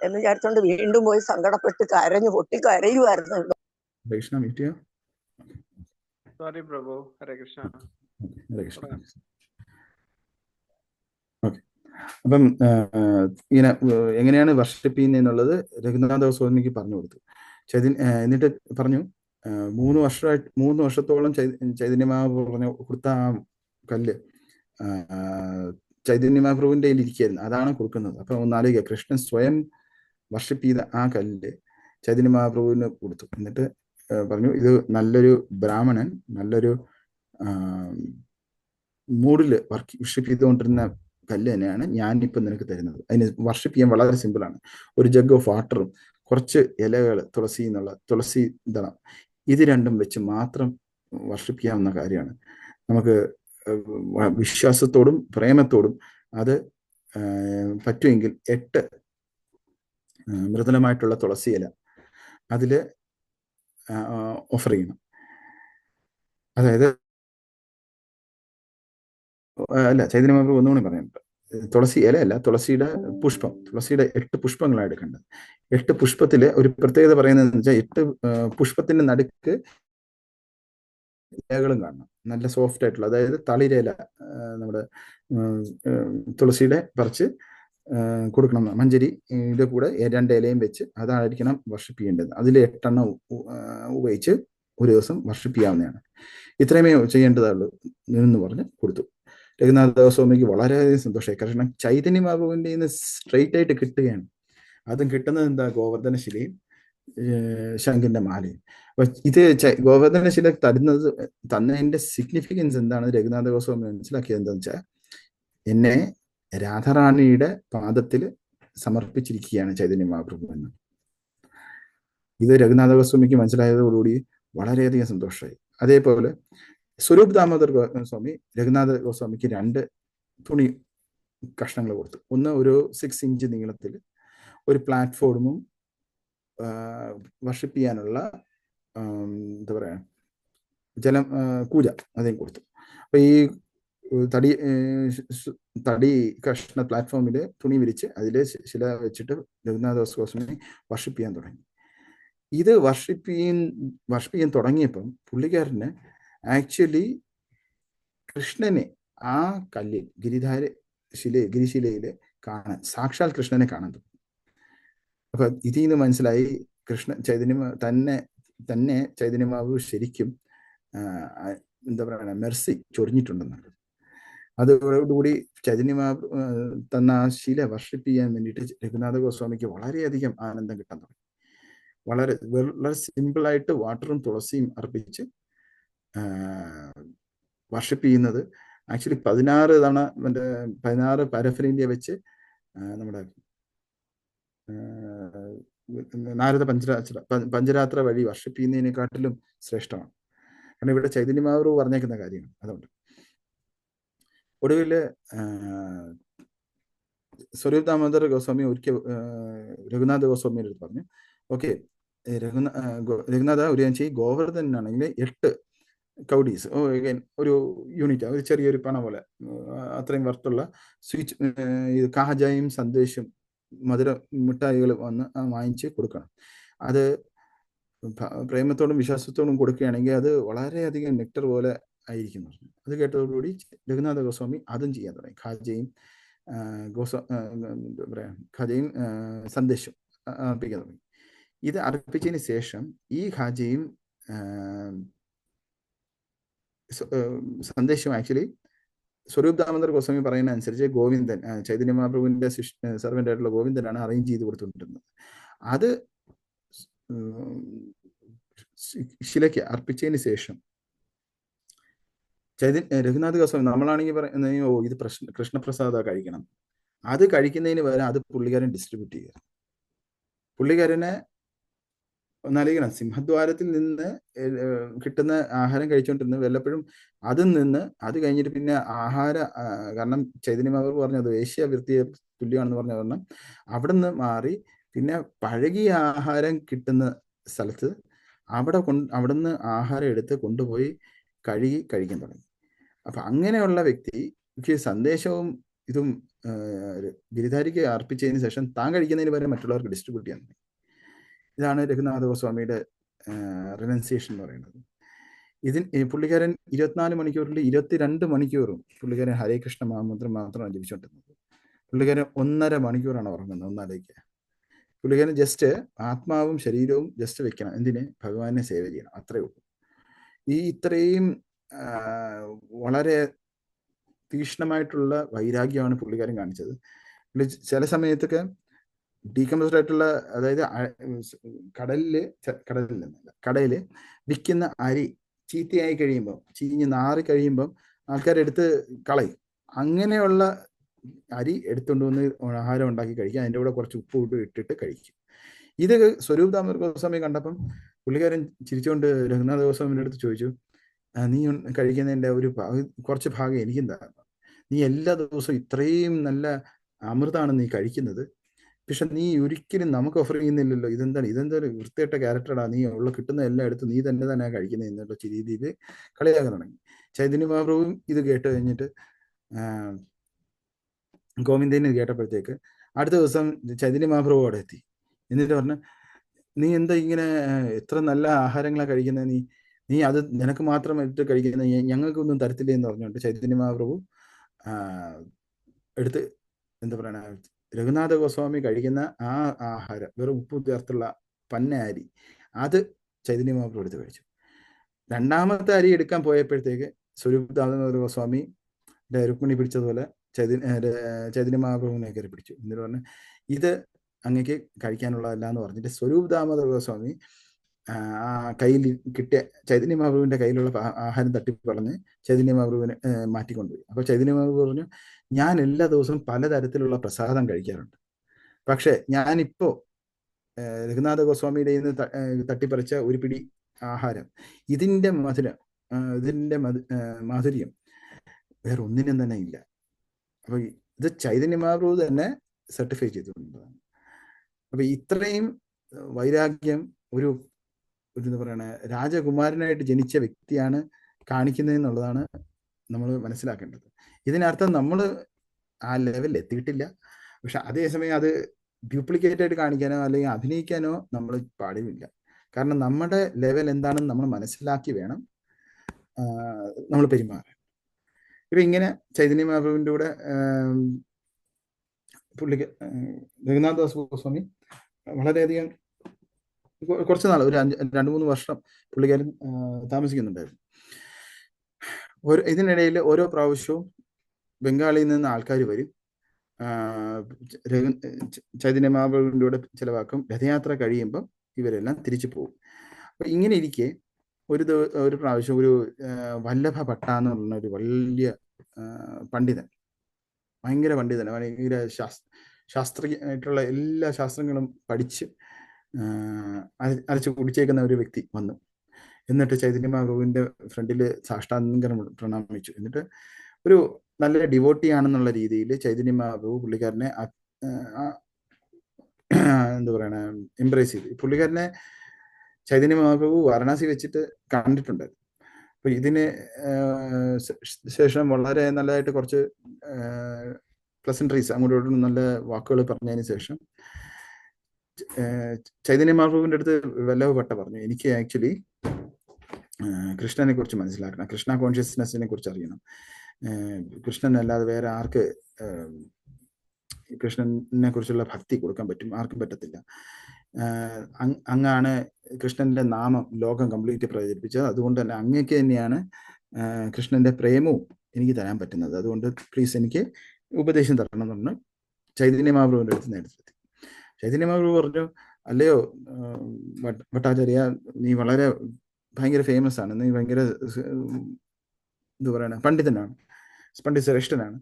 എന്ന് വിചാരിച്ചോണ്ട് വീണ്ടും പോയി സങ്കടപ്പെട്ട് കരഞ്ഞു പൊട്ടി കരയുമായിരുന്നു. സോറി പ്രഭു. ഹരേ കൃഷ്ണ. ഹരേ കൃഷ്ണ. ഓക്കെ, അപ്പം ഇങ്ങനെ എങ്ങനെയാണ് വർഷിപ്പ് ചെയ്യുന്നത് എന്നുള്ളത് രഘുനാഥ സ്വാമിക്ക് പറഞ്ഞു കൊടുത്തു. എന്നിട്ട് പറഞ്ഞു 3 വർഷത്തോളം ചൈതന്യ മഹാപ്രഭു പറഞ്ഞു കൊടുത്ത ആ കല്ല് ചൈതന്യ മഹാപ്രഭുവിൻ്റെ കയ്യിൽ ഇരിക്കുകയായിരുന്നു, അതാണ് കൊടുക്കുന്നത്. അപ്പൊ ഒന്നാലോചിക്കുക, കൃഷ്ണൻ സ്വയം വർഷിപ്പ് ചെയ്ത ആ കല്ല് ചൈതന്യ മഹാപ്രഭുവിന് കൊടുത്തു. എന്നിട്ട് പറഞ്ഞു, ഇത് നല്ലൊരു ബ്രാഹ്മണൻ നല്ലൊരു മൂഡില് വർഷിപ്പ് ചെയ്തുകൊണ്ടിരുന്ന കല്ല് തന്നെയാണ് ഞാനിപ്പോൾ നിനക്ക് തരുന്നത്. അതിന് വർഷിപ്പ് ചെയ്യാൻ വളരെ സിമ്പിളാണ്. ഒരു ജഗ് ഓഫ് വാട്ടറും കുറച്ച് ഇലകൾ, തുളസി ദളം, ഇത് രണ്ടും വെച്ച് മാത്രം വർഷിപ്പ് ചെയ്യാവുന്ന കാര്യമാണ്. നമുക്ക് വിശ്വാസത്തോടും പ്രേമത്തോടും അത് പറ്റുമെങ്കിൽ 8 മൃദുലമായിട്ടുള്ള തുളസി ഇല അതിൽ ഓഫർ ചെയ്യണം. അതായത് അല്ല, ചൈതന്യ മഹാപ്രഭു ഒന്നുകൂടി പറയുന്നുണ്ട്. തുളസി ഇലയല്ല, തുളസിയുടെ 8 പുഷ്പങ്ങളാണ് എടുക്കേണ്ടത്. 8 പുഷ്പത്തില് ഒരു പ്രത്യേകത പറയുന്നതെന്ന് വെച്ചാൽ 8 പുഷ്പത്തിന്റെ നടുക്ക് ഇലകളും കാണണം, നല്ല സോഫ്റ്റ് ആയിട്ടുള്ള, അതായത് തളിരില നമ്മുടെ തുളസിയുടെ പറിച്ച് കൊടുക്കണം. മഞ്ചരി ഇതിന്റെ കൂടെ 2 ഇലയും വെച്ച് അതായിരിക്കണം വർഷിപ്പ് ചെയ്യേണ്ടത്. അതിൽ 8 എണ്ണം ഉപയോഗിച്ച് ഒരു ദിവസം വർഷിപ്പ് ചെയ്യാവുന്നതാണ്. ഇത്രയുമേ ചെയ്യേണ്ടതുള്ളൂ എന്ന് പറഞ്ഞ് കൊടുത്തു. രഘുനാഥ സ്വാമിക്ക് വളരെയധികം സന്തോഷമായി. കാരണം ചൈതന്യ മഹാപ്രഭുവിൻ്റെ നിന്ന് സ്ട്രെയിറ്റ് ആയിട്ട് കിട്ടുകയാണ്. അതും കിട്ടുന്നത് എന്താ? ഗോവർദ്ധനശിലയും ശംഖിന്റെ മാലയും. അപ്പൊ ഇത് ഗോവർദ്ധനശില തന്നതിന്റെ സിഗ്നിഫിക്കൻസ് എന്താണ് രഘുനാഥ ഗോസ്വാമി മനസ്സിലാക്കിയത് എന്താണെന്ന് വെച്ചാൽ, എന്നെ രാധാറാണിയുടെ പാദത്തിൽ സമർപ്പിച്ചിരിക്കുകയാണ് ചൈതന്യ മഹാപ്രഭു എന്ന്. ഇത് രഘുനാഥ ഗോസ്വാമിക്ക് മനസ്സിലായതോടുകൂടി വളരെയധികം സന്തോഷമായി. അതേപോലെ സ്വരൂപ് ദാമോദർ സ്വാമി രഘുനാഥ ഗോസ്വാമിക്ക് 2 തുണി കഷ്ണങ്ങൾ കൊടുത്തു. ഒന്ന് ഒരു 6 ഇഞ്ച് നീളത്തിൽ ഒരു പ്ലാറ്റ്ഫോമും വർഷിപ്പ് ചെയ്യാനുള്ള എന്താ പറയാ കൂജ അതേം കൊടുത്തു. അപ്പൊ ഈ തടി കഷ്ണ പ്ലാറ്റ്ഫോമിൽ തുണി വിരിച്ച് അതിൽ ശില വെച്ചിട്ട് രഘുനാഥ ഗോസ്വാമി വർഷിപ്പ് ചെയ്യാൻ തുടങ്ങി. ഇത് വർഷിപ്പ് ചെയ്യാൻ തുടങ്ങിയപ്പം പുള്ളിക്കാരന് ആക്ച്വലി കൃഷ്ണനെ ആ കല്ലിൽ ഗിരിശിലയിൽ കാണാൻ, സാക്ഷാൽ കൃഷ്ണനെ കാണാൻ തുടങ്ങി. അപ്പൊ ഇതിൽ നിന്ന് മനസ്സിലായി തന്നെ ചൈതന്യമാവ് ശരിക്കും എന്താ പറയുക മെർസി ചൊരിഞ്ഞിട്ടുണ്ടെന്നുള്ളത്. അതോടുകൂടി ചൈതന്യമാവ് തന്ന ആ ശില വർഷിപ്പ് ചെയ്യാൻ വേണ്ടിയിട്ട് രഘുനാഥ ഗോസ്വാമിക്ക് വളരെയധികം ആനന്ദം കിട്ടാൻ തുടങ്ങി. വളരെ സിമ്പിളായിട്ട് വാട്ടറും തുളസിയും അർപ്പിച്ച് വർഷിപ്പ് ചെയ്യുന്നത് ആക്ച്വലി 16 തവണ 16 പാരഫിലിയ വെച്ച് നമ്മുടെ നാരദ പഞ്ചരാത്ര വഴി വർഷിപ്പ് ചെയ്യുന്നതിനെക്കാട്ടിലും ശ്രേഷ്ഠമാണ്. കാരണം ഇവിടെ ചൈതന്യ മഹാപ്രഭു പറഞ്ഞേക്കുന്ന കാര്യമാണ്. അതുകൊണ്ട് ഒടുവില് സ്വരൂപ് ദാമോദർ ഗോസ്വാമി ഒരിക്കൽ രഘുനാഥ ഗോസ്വാമിയുടെ അടുത്ത് പറഞ്ഞു, ഓക്കെ രഘുനാഥ ഒരു ഗോവർദ്ധനാണെങ്കിൽ 8 കൗഡീസ് ഒരു യൂണിറ്റ്, ഒരു ചെറിയൊരു പണ പോലെ അത്രയും വർത്തുള്ള ഇത് കാജയും സന്ദേശം മധുര മിഠായികൾ വന്ന് വാങ്ങിച്ച് കൊടുക്കണം. അത് പ്രേമത്തോടും വിശ്വാസത്തോടും കൊടുക്കുകയാണെങ്കിൽ അത് വളരെയധികം നെക്ടർ പോലെ ആയിരിക്കും. അത് കേട്ടതോടുകൂടി രഘുനാഥ ഗോസ്വാമി അതും ചെയ്യാൻ തുടങ്ങി. ഖാജയും സന്ദേശം അർപ്പിക്കാൻ തുടങ്ങി. ഇത് അർപ്പിച്ചതിന് ശേഷം ഈ ഖാജയും സന്ദേശം ആക്ച്വലി സ്വരൂപ് ദാമോദർ ഗോസ്വാമി പറയുന്ന അനുസരിച്ച് ഗോവിന്ദൻ, ചൈതന്യ മഹാപ്രഭുവിന്റെ സെർവന്റ് ആയിട്ടുള്ള ഗോവിന്ദനാണ് അറേഞ്ച് ചെയ്ത് കൊടുത്തുകൊണ്ടിരുന്നത്. അത് ശിലയ്ക്ക് അർപ്പിച്ചതിന് ശേഷം രഘുനാഥ ഗോസ്വാമി നമ്മളാണെങ്കിൽ പറയുന്നത് ഇത് കൃഷ്ണപ്രസാദ കഴിക്കണം, അത് കഴിക്കുന്നതിന് പകരം അത് പുള്ളിക്കാരൻ ഡിസ്ട്രിബ്യൂട്ട് ചെയ്യുക. പുള്ളിക്കാരനെ ഒന്നാലോചിക്കണം, സിംഹദ്വാരത്തിൽ നിന്ന് കിട്ടുന്ന ആഹാരം കഴിച്ചുകൊണ്ടിരുന്നത് വല്ലപ്പോഴും അതിൽ നിന്ന് അത് കഴിഞ്ഞിട്ട് പിന്നെ കാരണം ചൈതന്യ മഹാപ്രഭു പറഞ്ഞത് വേശ്യാവൃത്തിയെ തുല്യമാണെന്ന് പറഞ്ഞ കാരണം അവിടെ നിന്ന് മാറി പിന്നെ പഴകിയ ആഹാരം കിട്ടുന്ന സ്ഥലത്ത് അവിടുന്ന് ആഹാരം എടുത്ത് കൊണ്ടുപോയി കഴുകി കഴിക്കാൻ തുടങ്ങി. അപ്പൊ അങ്ങനെയുള്ള വ്യക്തിക്ക് സന്ദേശവും ഇതും ഗിരിധാരിക്ക് അർപ്പിച്ചതിന് ശേഷം താൻ കഴിക്കുന്നതിന് പകരം മറ്റുള്ളവർക്ക് ഡിസ്ട്രിബ്യൂട്ട് ചെയ്യാൻ തുടങ്ങി. ഇതാണ് രഘുനാഥ ഗോസ്വാമിയുടെ റിനൻസിയേഷൻ എന്ന് പറയുന്നത്. പുള്ളിക്കാരൻ 24 മണിക്കൂറിൽ 22 മണിക്കൂറും പുള്ളിക്കാരൻ ഹരേ കൃഷ്ണ മഹാമന്ത്രം മാത്രമാണ് ജപിച്ചുകൊണ്ടിരുന്നത്. പുള്ളിക്കാരൻ 1.5 മണിക്കൂറാണ് ഉറങ്ങുന്നത്. ഒന്നാലേക്ക് പുള്ളിക്കാരൻ ജസ്റ്റ് ആത്മാവും ശരീരവും ജസ്റ്റ് വെക്കണം. എന്തിന്? ഭഗവാനെ സേവ ചെയ്യണം. അത്രേ ഉള്ളൂ. ഇത്രയും വളരെ തീക്ഷ്ണമായിട്ടുള്ള വൈരാഗ്യമാണ് പുള്ളിക്കാരൻ കാണിച്ചത്. ചില സമയത്തൊക്കെ ഡീകമ്പോസ്ഡ് ആയിട്ടുള്ള, അതായത് കടയില് വിൽക്കുന്ന അരി ചീത്തയായി കഴിയുമ്പോൾ, ചീഞ്ഞ് നാറി കഴിയുമ്പോൾ ആൾക്കാരെടുത്ത് കളയും. അങ്ങനെയുള്ള അരി എടുത്തുകൊണ്ട് വന്ന് ആഹാരം ഉണ്ടാക്കി കഴിക്കുക, അതിൻ്റെ കൂടെ കുറച്ച് ഉപ്പ് ഇട്ടിട്ട് കഴിക്കും. ഇത് സ്വരൂപ് ദാമോദർ ഗോസ്വാമി കണ്ടപ്പം പുള്ളിക്കാരൻ ചിരിച്ചുകൊണ്ട് രഘുനാഥ ഗോസ്വാമിയുടെ അടുത്ത് ചോദിച്ചു, നീ കഴിക്കുന്നതിൻ്റെ കുറച്ച് ഭാഗം എനിക്കും തരണം. നീ എല്ലാ ദിവസവും ഇത്രയും നല്ല അമൃതാണ് നീ കഴിക്കുന്നത്, പക്ഷെ നീ ഒരിക്കലും നമുക്ക് ഓഫർ ചെയ്യുന്നില്ലല്ലോ. ഇതെന്താണ് വൃത്തിയായിട്ട ക്യാരക്ടറാ, നീ കിട്ടുന്ന എല്ലാം എടുത്ത് നീ തന്നെ കഴിക്കുന്നത് എന്നുള്ള രീതിയിൽ കളിയാക്കാൻ തുടങ്ങി. ചൈതന്യ മഹാപ്രഭുവും ഇത് കേട്ട് കഴിഞ്ഞിട്ട് ഗോവിന്ദനെ കേട്ടപ്പോഴത്തേക്ക് അടുത്ത ദിവസം ചൈതന്യ മഹാപ്രഭു അവിടെ എത്തി. എന്നിട്ട് പറഞ്ഞു, നീ എന്താ ഇങ്ങനെ എത്ര നല്ല ആഹാരങ്ങളാണ് കഴിക്കുന്നത്, നീ അത് നിനക്ക് മാത്രം എടുത്ത് കഴിക്കുന്നത്, ഞങ്ങൾക്കൊന്നും തരത്തില്ല എന്ന് പറഞ്ഞുകൊണ്ട് ചൈതന്യ മഹാപ്രഭു എടുത്ത് എന്താ പറയണ, രഘുനാഥ ഗോസ്വാമി കഴിക്കുന്ന ആ ആഹാരം, വെറും ഉപ്പ് ചേർത്തുള്ള പന്ന അരി, അത് ചൈതന്യ മഹാപ്രഭു എടുത്ത് കഴിച്ചു. രണ്ടാമത്തെ അരി എടുക്കാൻ പോയപ്പോഴത്തേക്ക് സ്വരൂപ് ദാമോദർ ഗോസ്വാമി രുക്മിണി പിടിച്ചതുപോലെ ചൈതന്യ മഹാപ്രഭുവിനെ കയറി പിടിച്ചു. എന്നിട്ട് പറഞ്ഞു, ഇത് അങ്ങക്ക് കഴിക്കാനുള്ളതല്ല എന്ന് പറഞ്ഞിട്ട് സ്വരൂപ് ദാമോദർ ഗോസ്വാമി ആ കയ്യിൽ കിട്ടിയ ചൈതന്യ മഹാപ്രഭുവിന്റെ കയ്യിലുള്ള ആഹാരം തട്ടിപ്പറഞ്ഞ് ചൈതന്യ മഹാപ്രഭുവിനെ മാറ്റിക്കൊണ്ടുപോയി. അപ്പൊ ചൈതന്യ മഹാപ്രഭു പറഞ്ഞു, ഞാൻ എല്ലാ ദിവസവും പലതരത്തിലുള്ള പ്രസാദം കഴിക്കാറുണ്ട്, പക്ഷെ ഞാനിപ്പോ രഘുനാഥ ഗോസ്വാമിയുടെ തട്ടിപ്പറിച്ച ഒരു പിടി ആഹാരം, ഇതിന്റെ മാധുര്യം വേറെ ഒന്നിനും തന്നെ ഇല്ല. അപ്പൊ ഇത് ചൈതന്യ മഹാപ്രഭു തന്നെ സർട്ടിഫൈ ചെയ്തിട്ടുള്ളതാണ്. അപ്പൊ ഇത്രയും വൈരാഗ്യം ഒരു എന്താ പറയണ രാജകുമാരനായിട്ട് ജനിച്ച വ്യക്തിയാണ് കാണിക്കുന്നതെന്നുള്ളതാണ് നമ്മൾ മനസ്സിലാക്കേണ്ടത്. ഇതിനർത്ഥം നമ്മൾ ആ ലെവലിൽ എത്തിയിട്ടില്ല, പക്ഷെ അതേസമയം അത് ഡ്യൂപ്ലിക്കേറ്റ് ആയിട്ട് കാണിക്കാനോ അല്ലെങ്കിൽ അഭിനയിക്കാനോ നമ്മൾ പാടില്ല. കാരണം നമ്മുടെ ലെവൽ എന്താണെന്ന് നമ്മൾ മനസ്സിലാക്കി വേണം നമ്മൾ പെരുമാറാൻ. ഇപ്പൊ ഇങ്ങനെ ചൈതന്യ മഹാപ്രഭുവിൻ്റെ കൂടെ രഘുനാഥ ദാസ് ഗോസ്വാമി വളരെയധികം കുറച്ച് നാൾ, ഒരു 2-3 വർഷം പുള്ളിക്കാരൻ താമസിക്കുന്നുണ്ടായിരുന്നു. ഇതിനിടയിൽ ഓരോ പ്രാവശ്യവും ബംഗാളിൽ നിന്ന് ആൾക്കാർ വരും, ചൈതന്യ മഹാപ്രഭുവിൻ്റെ കൂടെ ചിലവാക്കും. രഥയാത്ര കഴിയുമ്പം ഇവരെല്ലാം തിരിച്ചു പോകും. അപ്പൊ ഇങ്ങനെ ഇരിക്കെ ഒരു പ്രാവശ്യം ഒരു വല്ലഭ ഭട്ട എന്ന് പറഞ്ഞ ഒരു വലിയ പണ്ഡിതൻ, ഭയങ്കര പണ്ഡിതൻ, ഭയങ്കര ശാസ്ത്രീയമായിട്ടുള്ള എല്ലാ ശാസ്ത്രങ്ങളും പഠിച്ച് അരച്ച് കുടിച്ചേക്കുന്ന ഒരു വ്യക്തി വന്നു. എന്നിട്ട് ചൈതന്യ മഹാപ്രഭുവിന്റെ ഫ്രണ്ടിൽ സാഷ്ടാംഗം പ്രണാമിച്ചു. എന്നിട്ട് ഒരു നല്ല ഡിവോട്ടി ആണെന്നുള്ള രീതിയിൽ ചൈതന്യ മഹാപ്രഭു പുള്ളിക്കാരനെ എന്താ പറയണ എംബ്രേസ് ചെയ്തു. പുള്ളിക്കാരനെ ചൈതന്യ മഹാപ്രഭു വാരണാസി വെച്ചിട്ട് കണ്ടിട്ടുണ്ട്. അപ്പൊ ഇതിന് ശേഷം വളരെ നല്ലതായിട്ട് കുറച്ച് പ്ലസൻട്രീസ് അങ്ങോട്ടും നല്ല വാക്കുകൾ പറഞ്ഞതിന് ശേഷം ചൈതന്യ മഹാപ്രഭുവിന്റെ അടുത്ത് വല്ലഭ ഭട്ട പറഞ്ഞു, എനിക്ക് ആക്ച്വലി കൃഷ്ണനെ കുറിച്ച് മനസ്സിലാക്കണം, കൃഷ്ണ കോൺഷ്യസ്നെസ്സിനെ കുറിച്ച് അറിയണം. കൃഷ്ണൻ അല്ലാതെ വേറെ ആർക്ക് കൃഷ്ണനെ കുറിച്ചുള്ള ഭക്തി കൊടുക്കാൻ പറ്റും? ആർക്കും പറ്റത്തില്ല. അങ്ങാണ് കൃഷ്ണന്റെ നാമം ലോകം കംപ്ലീറ്റ് പ്രചരിപ്പിച്ചത്. അതുകൊണ്ട് തന്നെ അങ്ങേക്ക് തന്നെയാണ് കൃഷ്ണന്റെ പ്രേമവും എനിക്ക് തരാൻ പറ്റുന്നത്. അതുകൊണ്ട് പ്ലീസ് എനിക്ക് ഉപദേശം തരണം എന്ന് പറഞ്ഞ് ചൈതന്യ മഹാപ്രഭുവിന്റെ അടുത്ത് നേരിട്ടെത്തി. ചൈതന്യ മഹാപ്രഭു പറഞ്ഞു, അല്ലയോ ഭട്ടാചാര്യ, നീ വളരെ ഭയങ്കര ഫേമസ് ആണ്, നീ ഭയങ്കര എന്താ പറയണ പണ്ഡിതനാണ്, പണ്ഡിത ശ്രേഷ്ഠനാണ്.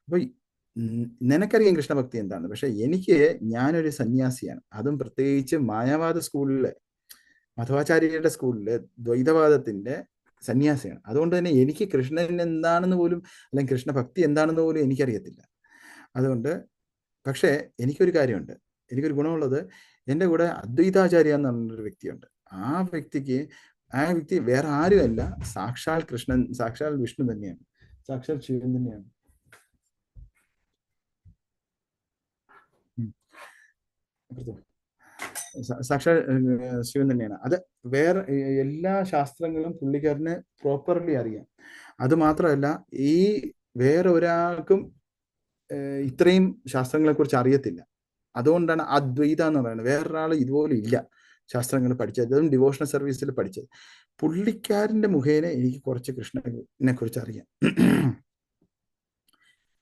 അപ്പൊ നിനക്കറിയാം കൃഷ്ണഭക്തി എന്താണ്, പക്ഷെ ഞാനൊരു സന്യാസിയാണ്, അതും പ്രത്യേകിച്ച് മായാവാദ സ്കൂളിലെ മധ്വാചാര്യരുടെ സ്കൂളിലെ ദ്വൈതവാദത്തിന്റെ സന്യാസിയാണ്. അതുകൊണ്ട് തന്നെ എനിക്ക് കൃഷ്ണൻ എന്താണെന്ന് പോലും, അല്ലെങ്കിൽ കൃഷ്ണഭക്തി എന്താണെന്ന് പോലും എനിക്കറിയത്തില്ല. അതുകൊണ്ട് പക്ഷേ എനിക്കൊരു കാര്യമുണ്ട്, എനിക്കൊരു ഗുണമുള്ളത്, എൻ്റെ കൂടെ അദ്വൈതാചാര്യ എന്ന് പറഞ്ഞൊരു വ്യക്തിയുണ്ട്. ആ വ്യക്തി വേറെ ആരുമല്ല, സാക്ഷാൽ കൃഷ്ണൻ, സാക്ഷാൽ വിഷ്ണു തന്നെയാണ്, സാക്ഷാൽ ശിവൻ തന്നെയാണ്. സാക്ഷാൽ ശിവൻ തന്നെയാണ്. അത് വേറെ എല്ലാ ശാസ്ത്രങ്ങളും പുള്ളിക്കാരന് പ്രോപ്പർലി അറിയാം. അത് മാത്രമല്ല, ഈ വേറെ ഒരാൾക്കും ഇത്രയും ശാസ്ത്രങ്ങളെ കുറിച്ച് അറിയത്തില്ല. അതുകൊണ്ടാണ് അദ്വൈത എന്ന് പറയുന്നത്. വേറൊരാൾ ഇതുപോലെ ഇല്ല ശാസ്ത്രങ്ങൾ പഠിച്ചത്, അതും ഡിവോഷണൽ സർവീസിൽ പഠിച്ചത്. പുള്ളിക്കാരന്റെ മുഖേന എനിക്ക് കുറച്ച് കൃഷ്ണനെ കുറിച്ച് അറിയാം.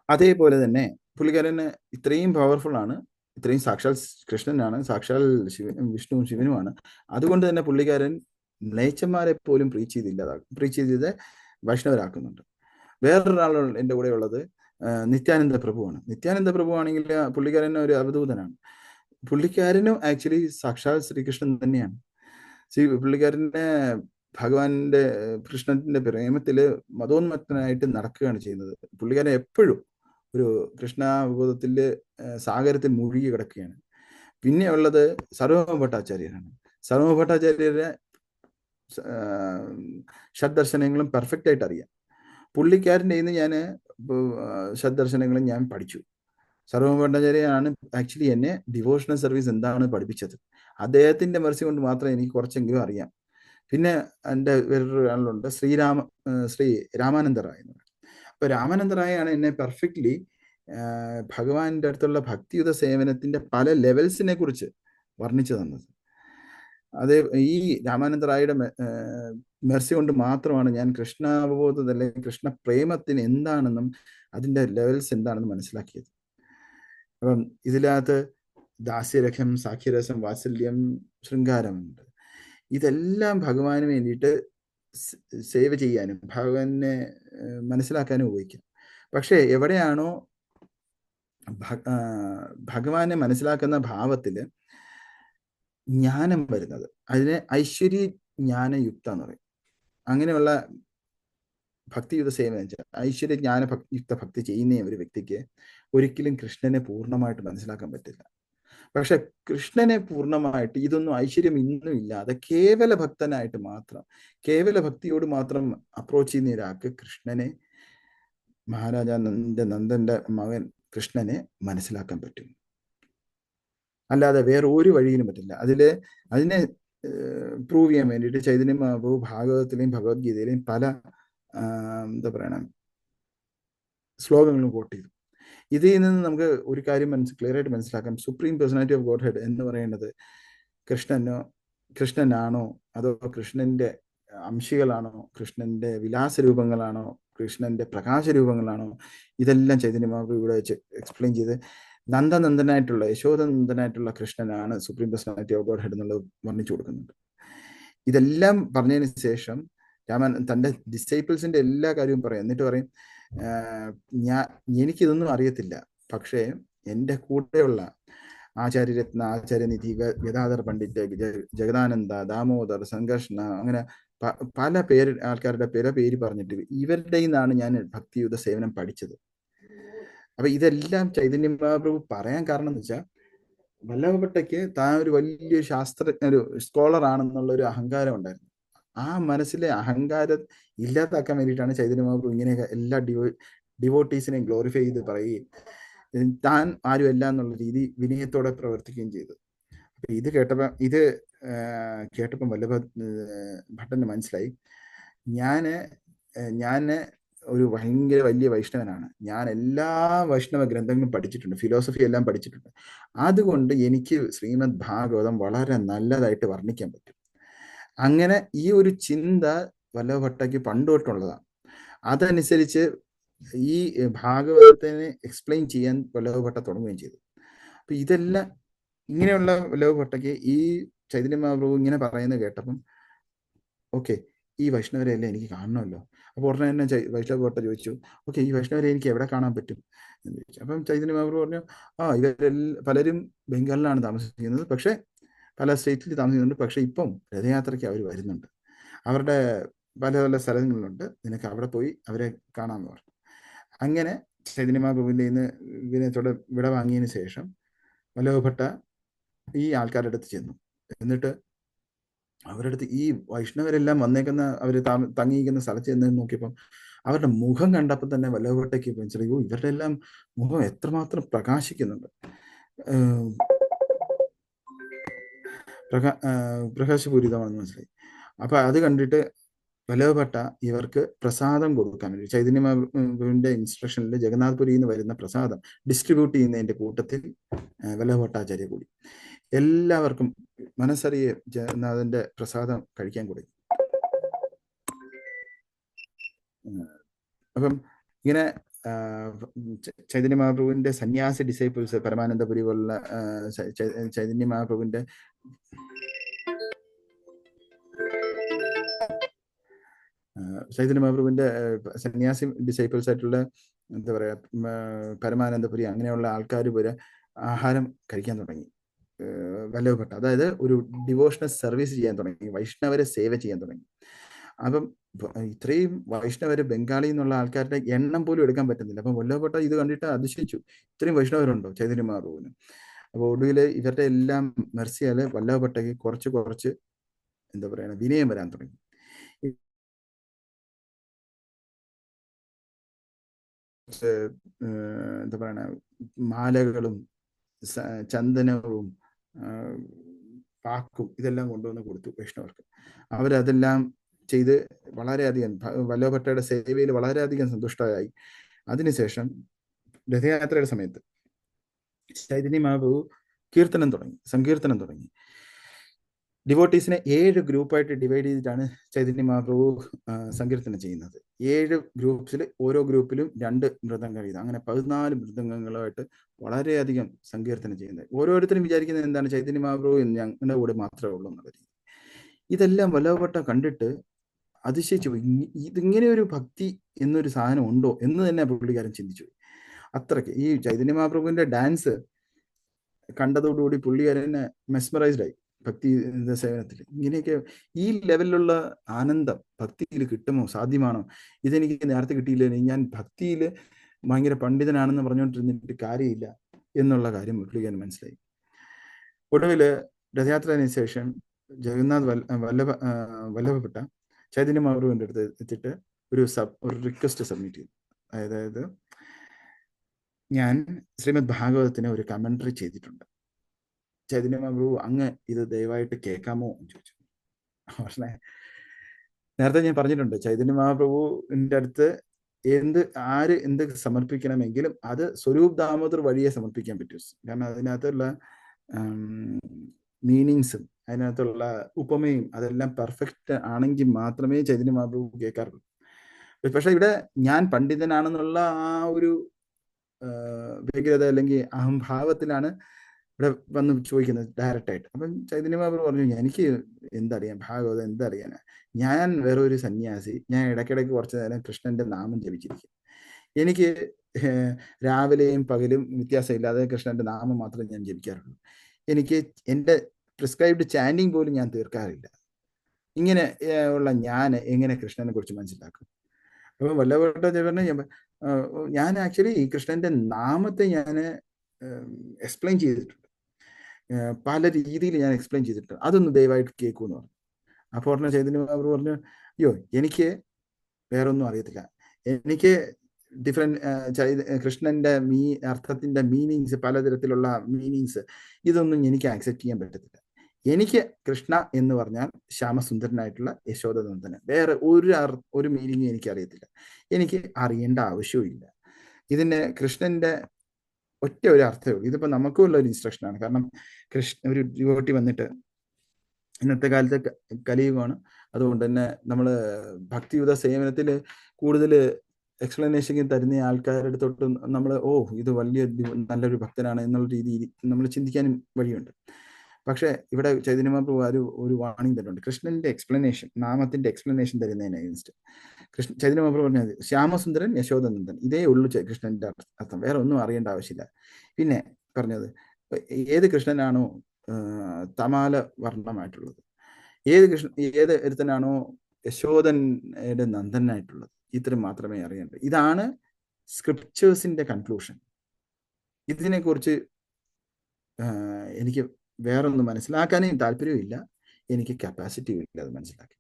അതേപോലെ തന്നെ പുള്ളിക്കാരന് ഇത്രയും പവർഫുൾ ആണ്, ഇത്രയും സാക്ഷാൽ കൃഷ്ണനാണ്, സാക്ഷാൽ വിഷ്ണുവും ശിവനുമാണ്. അതുകൊണ്ട് തന്നെ പുള്ളിക്കാരൻ മ്ലേച്ഛന്മാരെ പോലും പ്രീച്ച് ചെയ്ത് വൈഷ്ണവരാക്കുന്നുണ്ട്. വേറൊരാൾ എൻ്റെ കൂടെ ഉള്ളത് നിത്യാനന്ദ പ്രഭുവാണ്. നിത്യാനന്ദ പ്രഭു ആണെങ്കിൽ പുള്ളിക്കാരൻ ഒരു അവധൂതനാണ്. പുള്ളിക്കാരനും ആക്ച്വലി സാക്ഷാൽ ശ്രീകൃഷ്ണൻ തന്നെയാണ്. പുള്ളിക്കാരനെ ഭഗവാന്റെ കൃഷ്ണന്റെ പ്രേമത്തില് മതോന്മത്തനായിട്ട് നടക്കുകയാണ് ചെയ്യുന്നത്. പുള്ളിക്കാരൻ എപ്പോഴും ഒരു കൃഷ്ണാവബോധത്തില് സാഗരത്തിൽ മുഴുകി കിടക്കുകയാണ്. പിന്നെ ഉള്ളത് സർവമ ഭട്ടാചാര്യരാണ്. സർവമ ഭട്ടാചാര്യരെ ഷഡ്ദർശനങ്ങളും പെർഫെക്റ്റ് ആയിട്ട് അറിയാം. പുള്ളിക്കാരൻ്റെ നിന്ന് ഞാൻ ഷഡ്ദർശനങ്ങളും ഞാൻ പഠിച്ചു. സർവമ ഭട്ടാചാര്യയാണ് ആക്ച്വലി എന്നെ ഡിവോഷണൽ സർവീസ് എന്താണ് പഠിപ്പിച്ചത്. അദ്ദേഹത്തിന്റെ മെർസി കൊണ്ട് മാത്രമേ എനിക്ക് കുറച്ചെങ്കിലും അറിയാം. പിന്നെ എൻ്റെ വേറൊരു ആളുണ്ട്, ശ്രീ രാമാനന്ദ റായ് എന്ന് പറയും. അപ്പൊ രാമാനന്ദ റായാണ് എന്നെ പെർഫെക്റ്റ്ലി ഭഗവാന്റെ അടുത്തുള്ള ഭക്തിയുത സേവനത്തിന്റെ പല ലെവൽസിനെ കുറിച്ച് വർണ്ണിച്ചു തന്നത്. അത് ഈ രാമാനന്ദ റായിയുടെ മെർസി കൊണ്ട് മാത്രമാണ് ഞാൻ കൃഷ്ണാവബോധത്തിൽ അല്ലെങ്കിൽ കൃഷ്ണ പ്രേമത്തിന് എന്താണെന്നും അതിന്റെ ലെവൽസ് എന്താണെന്ന് മനസ്സിലാക്കിയത്. അപ്പം ഇതിനകത്ത് ദാസ്യരസം, സാഖ്യരസം, വാത്സല്യം, ശൃംഗാരമുണ്ട്. ഇതെല്ലാം ഭഗവാന് വേണ്ടിയിട്ട് സേവ ചെയ്യാനും ഭഗവാനെ മനസ്സിലാക്കാനും ഉപയോഗിക്കാം. പക്ഷെ എവിടെയാണോ ഭഗവാനെ മനസ്സിലാക്കുന്ന ഭാവത്തില് ജ്ഞാനം വരുന്നത്, അതിനെ ഐശ്വര്യ ജ്ഞാനയുക്ത എന്ന് പറയും. അങ്ങനെയുള്ള ഭക്തിയുക്ത സേവനം വെച്ചാൽ ഐശ്വര്യ ജ്ഞാന യുക്ത ഭക്തി ചെയ്യുന്ന ഒരു വ്യക്തിക്ക് ഒരിക്കലും കൃഷ്ണനെ പൂർണ്ണമായിട്ട് മനസ്സിലാക്കാൻ പറ്റില്ല. പക്ഷെ കൃഷ്ണനെ പൂർണ്ണമായിട്ട് ഇതൊന്നും ഐശ്വര്യം ഇന്നും ഇല്ലാതെ കേവല ഭക്തനായിട്ട് മാത്രം, കേവല ഭക്തിയോട് മാത്രം അപ്രോച്ച് ചെയ്യുന്ന ഒരാൾക്ക് കൃഷ്ണനെ, നന്ദന്റെ മകൻ കൃഷ്ണനെ മനസ്സിലാക്കാൻ പറ്റും. അല്ലാതെ വേറെ ഒരു വഴിയിലും പറ്റില്ല. അതിനെ പ്രൂവ് ചെയ്യാൻ വേണ്ടിയിട്ട് ചൈതന്യ മഹാപ്രഭു ഭാഗവതത്തിലെയും ഭഗവത്ഗീതയിലെയും പല എന്താ പറയണ ശ്ലോകങ്ങളും കോട്ട് ചെയ്തു. ഇതിൽ നിന്ന് നമുക്ക് ഒരു കാര്യം ക്ലിയർ ആയിട്ട് മനസ്സിലാക്കാം. Supreme personality of God head എന്ന് പറയുന്നത് കൃഷ്ണനാണോ അതോ കൃഷ്ണന്റെ അംശികളാണോ, കൃഷ്ണന്റെ വിലാസ രൂപങ്ങളാണോ, കൃഷ്ണന്റെ പ്രകാശ രൂപങ്ങളാണോ, ഇതെല്ലാം ചൈതന്യ മഹാപ്രഭു ഇവിടെ വെച്ച് എക്സ്പ്ലെയിൻ ചെയ്ത് നന്ദനന്ദനായിട്ടുള്ള യശോദനന്ദനായിട്ടുള്ള കൃഷ്ണനാണ് supreme personality of Godhead എന്നുള്ളത് വർണ്ണിച്ചു കൊടുക്കുന്നുണ്ട്. ഇതെല്ലാം പറഞ്ഞതിന് ശേഷം രാമൻ തൻ്റെ ഡിസൈപ്പിൾസിന്റെ എല്ലാ കാര്യവും പറയും. എന്നിട്ട് പറയും, എനിക്കിതൊന്നും അറിയത്തില്ല, പക്ഷേ എൻ്റെ കൂടെയുള്ള ആചാര്യരത്ന, ആചാര്യനിധി, ഗദാധർ പണ്ഡിറ്റ്, ജഗദാനന്ദ, ദാമോദർ, സംഘർഷണ, അങ്ങനെ പല ആൾക്കാരുടെ പേര് പറഞ്ഞിട്ട് ഇവരുടെ നിന്നാണ് ഞാൻ ഭക്തിയുത സേവനം പഠിച്ചത്. അപ്പൊ ഇതെല്ലാം ചൈതന്യ മഹാപ്രഭു പറയാൻ കാരണം എന്ന് വെച്ചാൽ വല്ലഭഭട്ടയ്ക്ക് താൻ ഒരു വലിയ ഒരു സ്കോളർ ആണെന്നുള്ള ഒരു അഹങ്കാരം ഉണ്ടായിരുന്നു. ആ മനസ്സിലെ അഹങ്കാരം ഇല്ലാതാക്കാൻ വേണ്ടിയിട്ടാണ് ചൈതന്യ മഹാപ്രഭു ഇങ്ങനെയൊക്കെ എല്ലാ ഡിവോട്ടീസിനെയും ഗ്ലോറിഫൈ ചെയ്ത് പറയുകയും താൻ ആരും അല്ല എന്നുള്ള രീതി വിനയത്തോടെ പ്രവർത്തിക്കുകയും ചെയ്തു. അപ്പൊ ഇത് കേട്ടപ്പം വല്ലഭ ഭട്ടന് മനസ്സിലായി, ഞാന് ഒരു ഭയങ്കര വലിയ വൈഷ്ണവനാണ്. ഞാൻ എല്ലാ വൈഷ്ണവ ഗ്രന്ഥങ്ങളും പഠിച്ചിട്ടുണ്ട്, ഫിലോസഫി എല്ലാം പഠിച്ചിട്ടുണ്ട്. അതുകൊണ്ട് എനിക്ക് ശ്രീമദ് ഭാഗവതം വളരെ നല്ലതായിട്ട് വർണ്ണിക്കാൻ പറ്റും. അങ്ങനെ ഈ ഒരു ചിന്ത വല്ലഭഭട്ടയ്ക്ക് പണ്ട് തൊട്ടുള്ളതാണ്. അതനുസരിച്ച് ഈ ഭാഗവതത്തിനെ എക്സ്പ്ലെയിൻ ചെയ്യാൻ വല്ലഭഭട്ട തുടങ്ങുകയും ചെയ്തു. അപ്പൊ ഇതെല്ലാം ഇങ്ങനെയുള്ള വല്ലഭഭട്ടയ്ക്ക് ഈ ചൈതന്യ മഹാപ്രഭു ഇങ്ങനെ പറയുന്നത് കേട്ടപ്പം ഓക്കെ, ഈ വൈഷ്ണവരെയല്ലേ എനിക്ക് കാണണമല്ലോ. അപ്പോൾ ഉടനെ തന്നെ വൈഷ്ണവഭട്ട ചോദിച്ചു, ഓക്കെ, ഈ വൈഷ്ണവരെ എനിക്ക് എവിടെ കാണാൻ പറ്റും എന്ന് ചോദിച്ചു. അപ്പം ചൈതന്യ മഹാപ്രഭു പറഞ്ഞു, പലരും ബംഗാളിലാണ് താമസിക്കുന്നത്, പക്ഷെ പല സ്റ്റേറ്റിൽ താമസിക്കുന്നുണ്ട്, പക്ഷെ ഇപ്പം രഥയാത്രയ്ക്ക് അവർ വരുന്നുണ്ട്, അവരുടെ പല പല സ്ഥലങ്ങളുണ്ട്, നിനക്ക് അവിടെ പോയി അവരെ കാണാമെന്ന് പറഞ്ഞു. അങ്ങനെ ചൈതന്യ മഹാപ്രഭുവിൻ്റെ നിന്ന് വിനയത്തോടെ വിട വാങ്ങിയതിന് ശേഷം വല്ലഭഭട്ട ഈ ആൾക്കാരുടെ അടുത്ത് ചെന്നു. എന്നിട്ട് അവരുടെ അടുത്ത് ഈ വൈഷ്ണവരെല്ലാം വന്നേക്കുന്ന അവർ തങ്ങിയിരിക്കുന്ന സ്ഥലത്ത് ചെന്ന് നോക്കിയപ്പം അവരുടെ മുഖം കണ്ടപ്പോൾ തന്നെ വല്ലഭഭട്ടയ്ക്ക് മനസ്സിലായി, ഇവരുടെ എല്ലാം മുഖം എത്രമാത്രം പ്രകാശിക്കുന്നുണ്ട്. പ്രകാശപൂരിതമാണെന്ന് മനസ്സിലായി. അപ്പൊ അത് കണ്ടിട്ട് വല്ലഭഭട്ട ഇവർക്ക് പ്രസാദം കൊടുക്കാൻ വേണ്ടി ചൈതന്യ മഹാപ്രഭുവിന്റെ ഇൻസ്ട്രക്ഷനിൽ ജഗന്നാഥ്പുരിയിൽ നിന്ന് വരുന്ന പ്രസാദം ഡിസ്ട്രിബ്യൂട്ട് ചെയ്യുന്നതിന്റെ കൂട്ടത്തിൽ വല്ലഭഭട്ടാചാര്യ കൂടി. എല്ലാവർക്കും മനസ്സറിയെ ജഗന്നാഥന്റെ പ്രസാദം കഴിക്കാൻ കൂടി. അപ്പം ഇങ്ങനെ ചൈതന്യ മഹാപ്രഭുവിന്റെ സന്യാസി ഡിസൈപ്പിൾസ് പരമാനന്ദപുരി പോലുള്ള ചൈതന്യ മഹാപ്രഭുവിന്റെ സന്യാസി ഡിസൈപ്പിൾസ് ആയിട്ടുള്ള എന്താ പറയാ പരമാനന്ദപുരി അങ്ങനെയുള്ള ആൾക്കാർ വരെ ആഹാരം കഴിക്കാൻ തുടങ്ങി. വല്ലഭഭട്ട അതായത് ഒരു ഡിവോഷണൽ സർവീസ് ചെയ്യാൻ തുടങ്ങി, വൈഷ്ണവരെ സേവ ചെയ്യാൻ തുടങ്ങി. അപ്പം ഇത്രയും വൈഷ്ണവര് ബംഗാളി എന്നുള്ള ആൾക്കാരുടെ എണ്ണം പോലും എടുക്കാൻ പറ്റുന്നില്ല. അപ്പം വല്ലഭഭട്ട ഇത് കണ്ടിട്ട് അതിശയിച്ചു, ഇത്രയും വൈഷ്ണവരുണ്ടോ ചൈതന്യ മഹാപ്രഭുവിന്. അപ്പോൾ ഒടുവിൽ ഇവരുടെ എല്ലാം മെർസിയാല് വല്ലഭഭട്ടയ്ക്ക് കുറച്ച് എന്താ പറയണ വിനയം വരാൻ തുടങ്ങി. എന്താ പറയണ മാലകളും ചന്ദനവും പാക്കും ഇതെല്ലാം കൊണ്ടുവന്ന് കൊടുത്തു വൈഷ്ണവർക്ക്. അവരതെല്ലാം ചെയ്ത് വളരെയധികം വല്ലഭഭട്ടയുടെ സേവയിൽ വളരെയധികം സന്തുഷ്ടരായി. അതിനുശേഷം രഥയാത്രയുടെ സമയത്ത് ചൈതന്യ മഹാപ്രഭു സങ്കീർത്തനം തുടങ്ങി. ഡിവോട്ടീസിനെ 7 ഗ്രൂപ്പായിട്ട് ഡിവൈഡ് ചെയ്തിട്ടാണ് ചൈതന്യ മഹാപ്രഭു സങ്കീർത്തനം ചെയ്യുന്നത്. 7 ഗ്രൂപ്പ്സിൽ ഓരോ ഗ്രൂപ്പിലും 2 മൃദംഗം വീതം, അങ്ങനെ 14 മൃദംഗങ്ങളുമായിട്ട് വളരെയധികം സങ്കീർത്തനം ചെയ്യുന്നത്. ഓരോരുത്തരും വിചാരിക്കുന്നത് എന്താണ്, ചൈതന്യ മഹാപ്രഭു ഞങ്ങളുടെ കൂടെ മാത്രമേ ഉള്ളൂ എന്നുള്ള രീതി. ഇതെല്ലാം വല്ലഭഭട്ട കണ്ടിട്ട് അതിശയിച്ചു പോയി. ഇതിങ്ങനെ ഒരു ഭക്തി എന്നൊരു സാധനം ഉണ്ടോ എന്ന് തന്നെ പുള്ളിക്കാരൻ ചിന്തിച്ചു. അത്രയ്ക്ക് ഈ ചൈതന്യ മഹാപ്രഭുവിന്റെ ഡാൻസ് കണ്ടതോടുകൂടി പുള്ളിക്കാരനെ മെസ്മറൈസ്ഡ് ആയി ഭക്തി സേവനത്തിൽ. ഇങ്ങനെയൊക്കെ ഈ ലെവലിലുള്ള ആനന്ദം ഭക്തിയിൽ കിട്ടുമോ, സാധ്യമാണോ? ഇതെനിക്ക് നേരത്തെ കിട്ടിയില്ല, ഞാൻ ഭക്തിയിൽ ഭയങ്കര പണ്ഡിതനാണെന്ന് പറഞ്ഞുകൊണ്ടിരുന്നിട്ട് കാര്യമില്ല എന്നുള്ള കാര്യം പുള്ളിക്കാരൻ മനസ്സിലായി. ഒടുവിൽ രഥയാത്രയ്ക്ക് ശേഷം ജഗന്നാഥ് വല്ലഭഭട്ട ചൈതന്യ മഹാപ്രഭുവിൻ്റെ അടുത്ത് എത്തിയിട്ട് ഒരു റിക്വസ്റ്റ് സബ്മിറ്റ് ചെയ്തു. അതായത് ഞാൻ ശ്രീമദ് ഭാഗവതത്തിന് ഒരു കമന്ററി ചെയ്തിട്ടുണ്ട്, ചൈതന്യ മഹാപ്രഭു അങ്ങ് ഇത് ദയവായിട്ട് കേൾക്കാമോ എന്ന് ചോദിച്ചു. പക്ഷേ നേരത്തെ ഞാൻ പറഞ്ഞിട്ടുണ്ട്, ചൈതന്യ മഹാപ്രഭുവിൻ്റെ അടുത്ത് ആര് എന്ത് സമർപ്പിക്കണമെങ്കിലും അത് സ്വരൂപ് ദാമോദർ വഴിയെ സമർപ്പിക്കാൻ പറ്റൂ. കാരണം അതിനകത്തുള്ള മീനിങ്സും അതിനകത്തുള്ള ഉപമയും അതെല്ലാം പെർഫെക്റ്റ് ആണെങ്കിൽ മാത്രമേ ചൈതന്യ മഹാപ്രഭു കേൾക്കാറുള്ളൂ. പക്ഷെ ഇവിടെ ഞാൻ പണ്ഡിതനാണെന്നുള്ള ആ ഒരു വ്യഗ്രത അല്ലെങ്കിൽ അഹംഭാവത്തിലാണ് ഇവിടെ വന്ന് ചോദിക്കുന്നത് ഡയറക്റ്റായിട്ട്. അപ്പം ചൈതന്യ മഹാപ്രഭു പറഞ്ഞു, എനിക്ക് എന്തറിയാം ഭാഗവതം, എന്തറിയാനാ, ഞാൻ വേറൊരു സന്യാസി, ഞാൻ ഇടയ്ക്കിടയ്ക്ക് കുറച്ചു നേരം കൃഷ്ണന്റെ നാമം ജപിച്ചിരിക്കും. എനിക്ക് രാവിലെയും പകലും വ്യത്യാസമില്ലാതെ കൃഷ്ണന്റെ നാമം മാത്രമേ ഞാൻ ജപിക്കാറുള്ളൂ. എനിക്ക് എൻ്റെ പ്രിസ്ക്രൈബ്ഡ് ചാൻഡിങ് പോലും ഞാൻ തീർക്കാറില്ല. ഇങ്ങനെ ഉള്ള ഞാൻ എങ്ങനെ കൃഷ്ണനെ കുറിച്ച് മനസ്സിലാക്കും? അപ്പൊ വല്ലഭഭട്ട പറഞ്ഞ ഞാൻ ആക്ച്വലി ഈ കൃഷ്ണന്റെ നാമത്തെ ഞാൻ എക്സ്പ്ലെയിൻ ചെയ്തിട്ടുണ്ട്, പല രീതിയിൽ ഞാൻ എക്സ്പ്ലെയിൻ ചെയ്തിട്ടുണ്ട്, അതൊന്ന് ദയവായിട്ട് കേൾക്കൂന്ന് പറഞ്ഞു. അപ്പോൾ ഉടനെ ചൈതന്യ മഹാപ്രഭു പറഞ്ഞു, അയ്യോ എനിക്ക് വേറൊന്നും അറിയത്തില്ല, എനിക്ക് കൃഷ്ണന്റെ അർത്ഥത്തിന്റെ മീനിങ്സ്, പലതരത്തിലുള്ള മീനിങ്സ്, ഇതൊന്നും എനിക്ക് ആക്സെപ്റ്റ് ചെയ്യാൻ പറ്റത്തില്ല. എനിക്ക് കൃഷ്ണ എന്ന് പറഞ്ഞാൽ ശ്യാമസുന്ദരനായിട്ടുള്ള യശോദനന്ദനൻ, വേറെ ഒരു മീനിങ് എനിക്ക് അറിയത്തില്ല, എനിക്ക് അറിയേണ്ട ആവശ്യവും ഇല്ല. ഇതിന് കൃഷ്ണന്റെ ഒറ്റ ഒരു അർത്ഥമേ ഉള്ളൂ. ഇതിപ്പോ നമുക്കുള്ള ഒരു ഇൻസ്ട്രക്ഷനാണ്. കാരണം ഒരു ഡിവോട്ടി വന്നിട്ട്, ഇന്നത്തെ കാലത്ത് കലിയുഗമാണ്, അതുകൊണ്ട് തന്നെ നമ്മൾ ഭക്തിയുത സേവനത്തിൽ കൂടുതൽ എക്സ്പ്ലനേഷൻ തരുന്ന ആൾക്കാരുടെ അടുത്തോട്ട് നമ്മൾ ഇത് വലിയ നല്ലൊരു ഭക്തനാണ് എന്നുള്ള രീതിയിൽ നമ്മൾ ചിന്തിക്കാനും വഴിയുണ്ട്. പക്ഷെ ഇവിടെ ചൈതന്യ മഹാപ്രഭു ഒരു വാണിംഗ് തരുന്നുണ്ട്. കൃഷ്ണന്റെ എക്സ്പ്ലനേഷൻ, നാമത്തിന്റെ എക്സ്പ്ലനേഷൻ തരുന്നതിന് ചൈതന്യ മഹാപ്രഭു പറഞ്ഞത് ശ്യാമസുന്ദരൻ യശോദനന്ദൻ, ഇതേ ഉള്ളൂ കൃഷ്ണന്റെ അർത്ഥം, വേറെ ഒന്നും അറിയേണ്ട ആവശ്യമില്ല. പിന്നെ പറഞ്ഞത് ഏത് കൃഷ്ണനാണോ തമാല വർണ്ണമായിട്ടുള്ളത്, ഏത് ഒരുത്തനാണോ യശോദന്റെ നന്ദനായിട്ടുള്ളത്, ഇത്രയും മാത്രമേ അറിയേണ്ടൂ. ഇതാണ് സ്ക്രിപ്റ്റേഴ്സിന്റെ കൺക്ലൂഷൻ. ഇതിനെക്കുറിച്ച് എനിക്ക് വേറൊന്നും മനസ്സിലാക്കാനും താല്പര്യമില്ല, എനിക്ക് കപ്പാസിറ്റിയും ഇല്ല അത് മനസ്സിലാക്കി.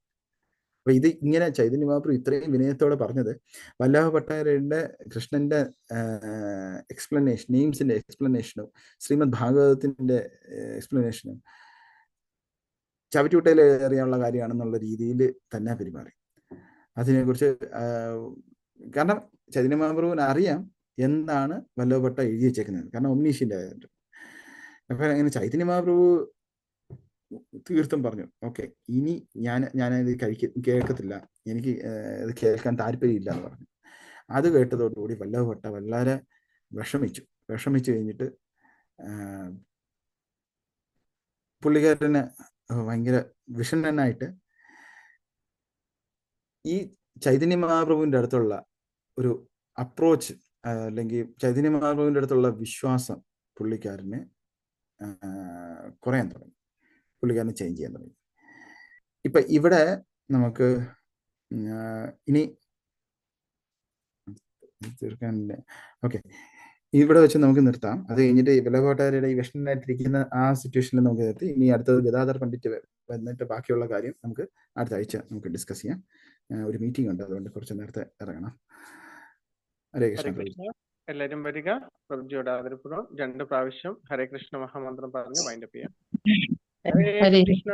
അപ്പൊ ഇത് ഇങ്ങനെ ചൈതന്യ മഹാപ്രഭു ഇത്രയും വിനയത്തോടെ പറഞ്ഞത് വല്ലഭഭട്ടാചാര്യരുടെ കൃഷ്ണന്റെ എക്സ്പ്ലനേഷൻ, നെയിംസിന്റെ എക്സ്പ്ലനേഷനും ശ്രീമദ് ഭാഗവതത്തിന്റെ എക്സ്പ്ലനേഷനും ചവറ്റുകുട്ടയിൽ അറിയാനുള്ള കാര്യമാണെന്നുള്ള രീതിയിൽ തന്നെ പെരുമാറി. അതിനെക്കുറിച്ച് കാരണം ചൈതന്യ മഹാപ്രഭുവിന് അറിയാം എന്താണ് വല്ലഭപ്പെട്ട എഴുതി വെച്ചേക്കുന്നത്, കാരണം ഒമ്നീഷ്യൻ്റെ ആയതുകൊണ്ട്. അപ്പം അങ്ങനെ ചൈതന്യ മഹാപ്രഭു തീർത്തും പറഞ്ഞു, ഓക്കെ, ഇനി ഞാനത് കേൾക്കത്തില്ല, എനിക്ക് ഇത് കേൾക്കാൻ താല്പര്യമില്ല എന്ന് പറഞ്ഞു. അത് കേട്ടതോടുകൂടി വല്ലഭപ്പെട്ട വളരെ വിഷമിച്ചു കഴിഞ്ഞിട്ട് പുള്ളിക്കാരന് ഭയങ്കര വിഷണ്ണനായിട്ട് ഈ ചൈതന്യ മഹാപ്രഭുവിൻ്റെ അടുത്തുള്ള ഒരു അപ്രോച്ച് അല്ലെങ്കിൽ ചൈതന്യ മഹാപ്രഭുവിൻ്റെ അടുത്തുള്ള വിശ്വാസം പുള്ളിക്കാരന് കുറയാൻ തുടങ്ങി, പുള്ളിക്കാരന് ചേഞ്ച് ചെയ്യാൻ തുടങ്ങി. ഇപ്പൊ ഇവിടെ നമുക്ക് ഇനി തീർക്കാനില്ല, ഓക്കെ, ഇവിടെ വെച്ച് നമുക്ക് നിർത്താം. അത് കഴിഞ്ഞിട്ട് വല്ലഭട്ടാരുടെ ഈ വിഷമനായിട്ടിരിക്കുന്ന ആ സിറ്റുവേഷനിൽ നമുക്ക് നിർത്തി. ഇനി അടുത്തത് ഗദാധർ പണ്ഡിറ്റ് വന്നിട്ട് ബാക്കിയുള്ള കാര്യം നമുക്ക് അടുത്ത ആഴ്ച നമുക്ക് ഡിസ്കസ് ചെയ്യാം. ഒരു മീറ്റിംഗ് ഉണ്ട്, അതുകൊണ്ട് കുറച്ച് നേരത്തെ ഇറങ്ങണം. ഹരേ കൃഷ്ണ. എല്ലാവരും വരിക. പ്രഭുജിയുടെ ആദരപൂർവ്വം 2 പ്രാവശ്യം ഹരേ കൃഷ്ണ മഹാമന്ത്രം പറഞ്ഞ് വൈൻഡപ്പ് ചെയ്യാം. ഹരേ കൃഷ്ണ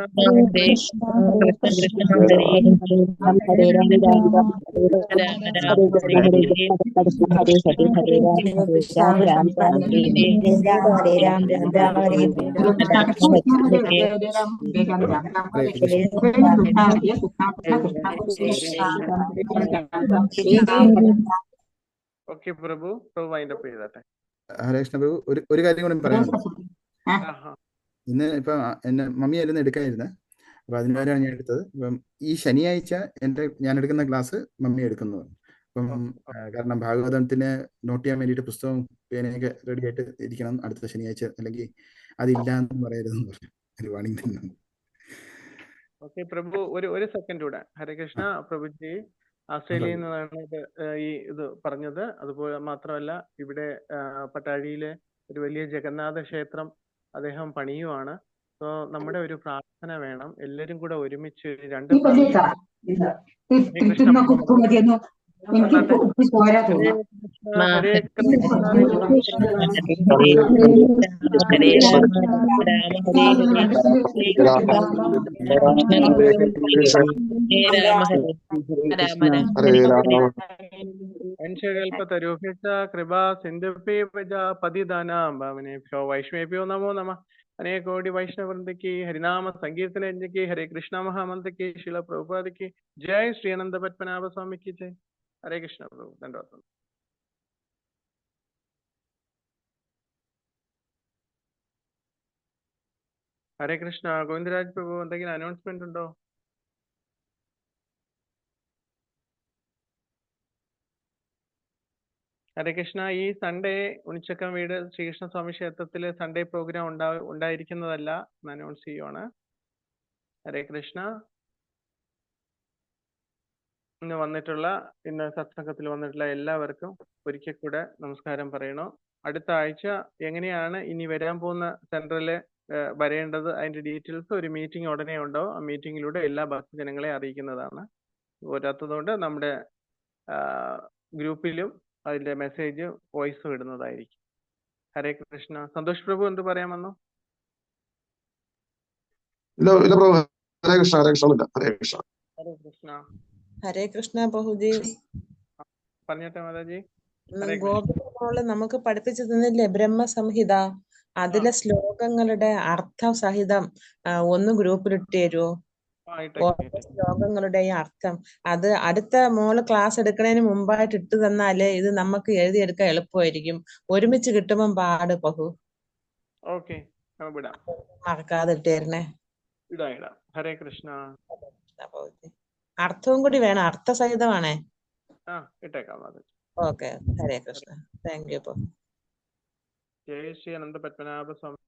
ഓക്കെ പ്രഭു വൈൻഡപ്പ് ചെയ്തട്ടെ. ഹരേ കൃഷ്ണ പ്രഭു, ഒരു കാര്യം കൂടി പറയാനുണ്ട്. ഇന്ന് ഇപ്പം എന്നെ മമ്മിയായിരുന്നു എടുക്കാനിരുന്നത്, അപ്പൊ അതിനുവേണ്ടിയാണ് ഞാൻ എടുത്തത്. ഇപ്പം ഈ ശനിയാഴ്ച ഞാൻ എടുക്കുന്ന ക്ലാസ് മമ്മി എടുക്കുന്നത്. അപ്പം കാരണം ഭാഗവതത്തിന് നോട്ട് ചെയ്യാൻ വേണ്ടിയിട്ട് പുസ്തകം പേനയൊക്കെ റെഡി ആയിട്ട് ഇരിക്കണം അടുത്ത ശനിയാഴ്ച, അല്ലെങ്കിൽ അതില്ല എന്ന് പറയരുതെന്ന് പറഞ്ഞു. ഒരു വാണിംഗ് തന്നെ. ഓക്കെ പ്രഭു, ഒരു സെക്കൻഡ് കൂടെ. ഹരേ കൃഷ്ണ. പ്രഭുജി ആസ്ട്രേലിയയിൽ നിന്നാണ് ഇത് പറഞ്ഞത്. അതുപോലെ മാത്രമല്ല, ഇവിടെ പട്ടാഴിയിലെ ഒരു വലിയ ജഗന്നാഥ ക്ഷേത്രം അദ്ദേഹം പണിയുവാണ്. സോ നമ്മുടെ ഒരു പ്രാർത്ഥന വേണം. എല്ലാരും കൂടെ ഒരുമിച്ച് 2 കൃപാ സിന്ധുഭ്യേ പതിദാനാം ഭാവനേഭ്യോ വൈഷ്ണവേഭ്യോ നമോ നമഃ. अनेक कोटि वैष्णव वृंद की हरिनाम संकीर्तन यज्ञ की हरे कृष्णा महामंत्र की शिला प्रभुपाद की जय। श्री अनंत पद्मनाभ स्वामी की जय। हरे कृष्णा प्रभु, धन्यवाद। हरे कृष्णा. गोविंदराज प्रभु എന്തെങ്കിലും അനൗൺസ്മെന്റ് ഉണ്ടോ? ഹരേ കൃഷ്ണ. ഈ സൺഡേ ഉണിച്ചക്കം വീട് ശ്രീകൃഷ്ണ സ്വാമി ക്ഷേത്രത്തിൽ സൺഡേ പ്രോഗ്രാം ഉണ്ടായിരിക്കുന്നതല്ല, അനൗൺസ് ചെയ്യുവാണ്. ഹരേ കൃഷ്ണ. ഇന്ന് സത്സംഗത്തിൽ വന്നിട്ടുള്ള എല്ലാവർക്കും ഒരിക്കൽ കൂടെ നമസ്കാരം പറയണോ. അടുത്ത ആഴ്ച എങ്ങനെയാണ് ഇനി വരാൻ പോകുന്ന സെൻട്രല് വരേണ്ടത്, അതിന്റെ ഡീറ്റെയിൽസ് ഒരു മീറ്റിംഗ് ഉടനെ ഉണ്ടാവും. ആ മീറ്റിംഗിലൂടെ എല്ലാ ഭക്തജനങ്ങളെ അറിയിക്കുന്നതാണ്. പോരാത്തതുകൊണ്ട് നമ്മുടെ ഗ്രൂപ്പിലും അതിന്റെ മെസ്സേജ് വോയിസ് ഇടുന്നതായിരിക്കും. ഹരേ കൃഷ്ണ. സന്തോഷ് പ്രഭു എന്ത് പറയാമെന്നോ? ഹരേ കൃഷ്ണ. ഹരേ കൃഷ്ണ. ഹരേ കൃഷ്ണ. ഹരേ കൃഷ്ണ. ഹരേ കൃഷ്ണ പ്രഭുജി. പറഞ്ഞോട്ടെ മാതാജി. ഗോപികളോട് നമുക്ക് പഠിപ്പിച്ചു തന്നില്ലേ ബ്രഹ്മസംഹിത, അതിലെ ശ്ലോകങ്ങളുടെ അർത്ഥം സഹിതം ഒന്ന് ഗ്രൂപ്പിലിട്ട് തരുമോ? ശ്ലോകങ്ങളുടെ അർത്ഥം അത് അടുത്ത മോള് ക്ലാസ് എടുക്കുന്നതിന് മുമ്പായിട്ട് ഇട്ട് തന്നാല് ഇത് നമുക്ക് എഴുതിയെടുക്കാൻ എളുപ്പമായിരിക്കും. ഒരുമിച്ച് കിട്ടുമ്പം പാട് ബഹു. മറക്കാതെ ഇട്ടേരണേ. ഹരേ കൃഷ്ണ. അർത്ഥവും കൂടി വേണം, അർത്ഥസഹിതമാണേ. ഇട്ടേക്കാം. Okay. Hare Krishna. Thank you. Jaya Shri Anantha Padmanabha Swami.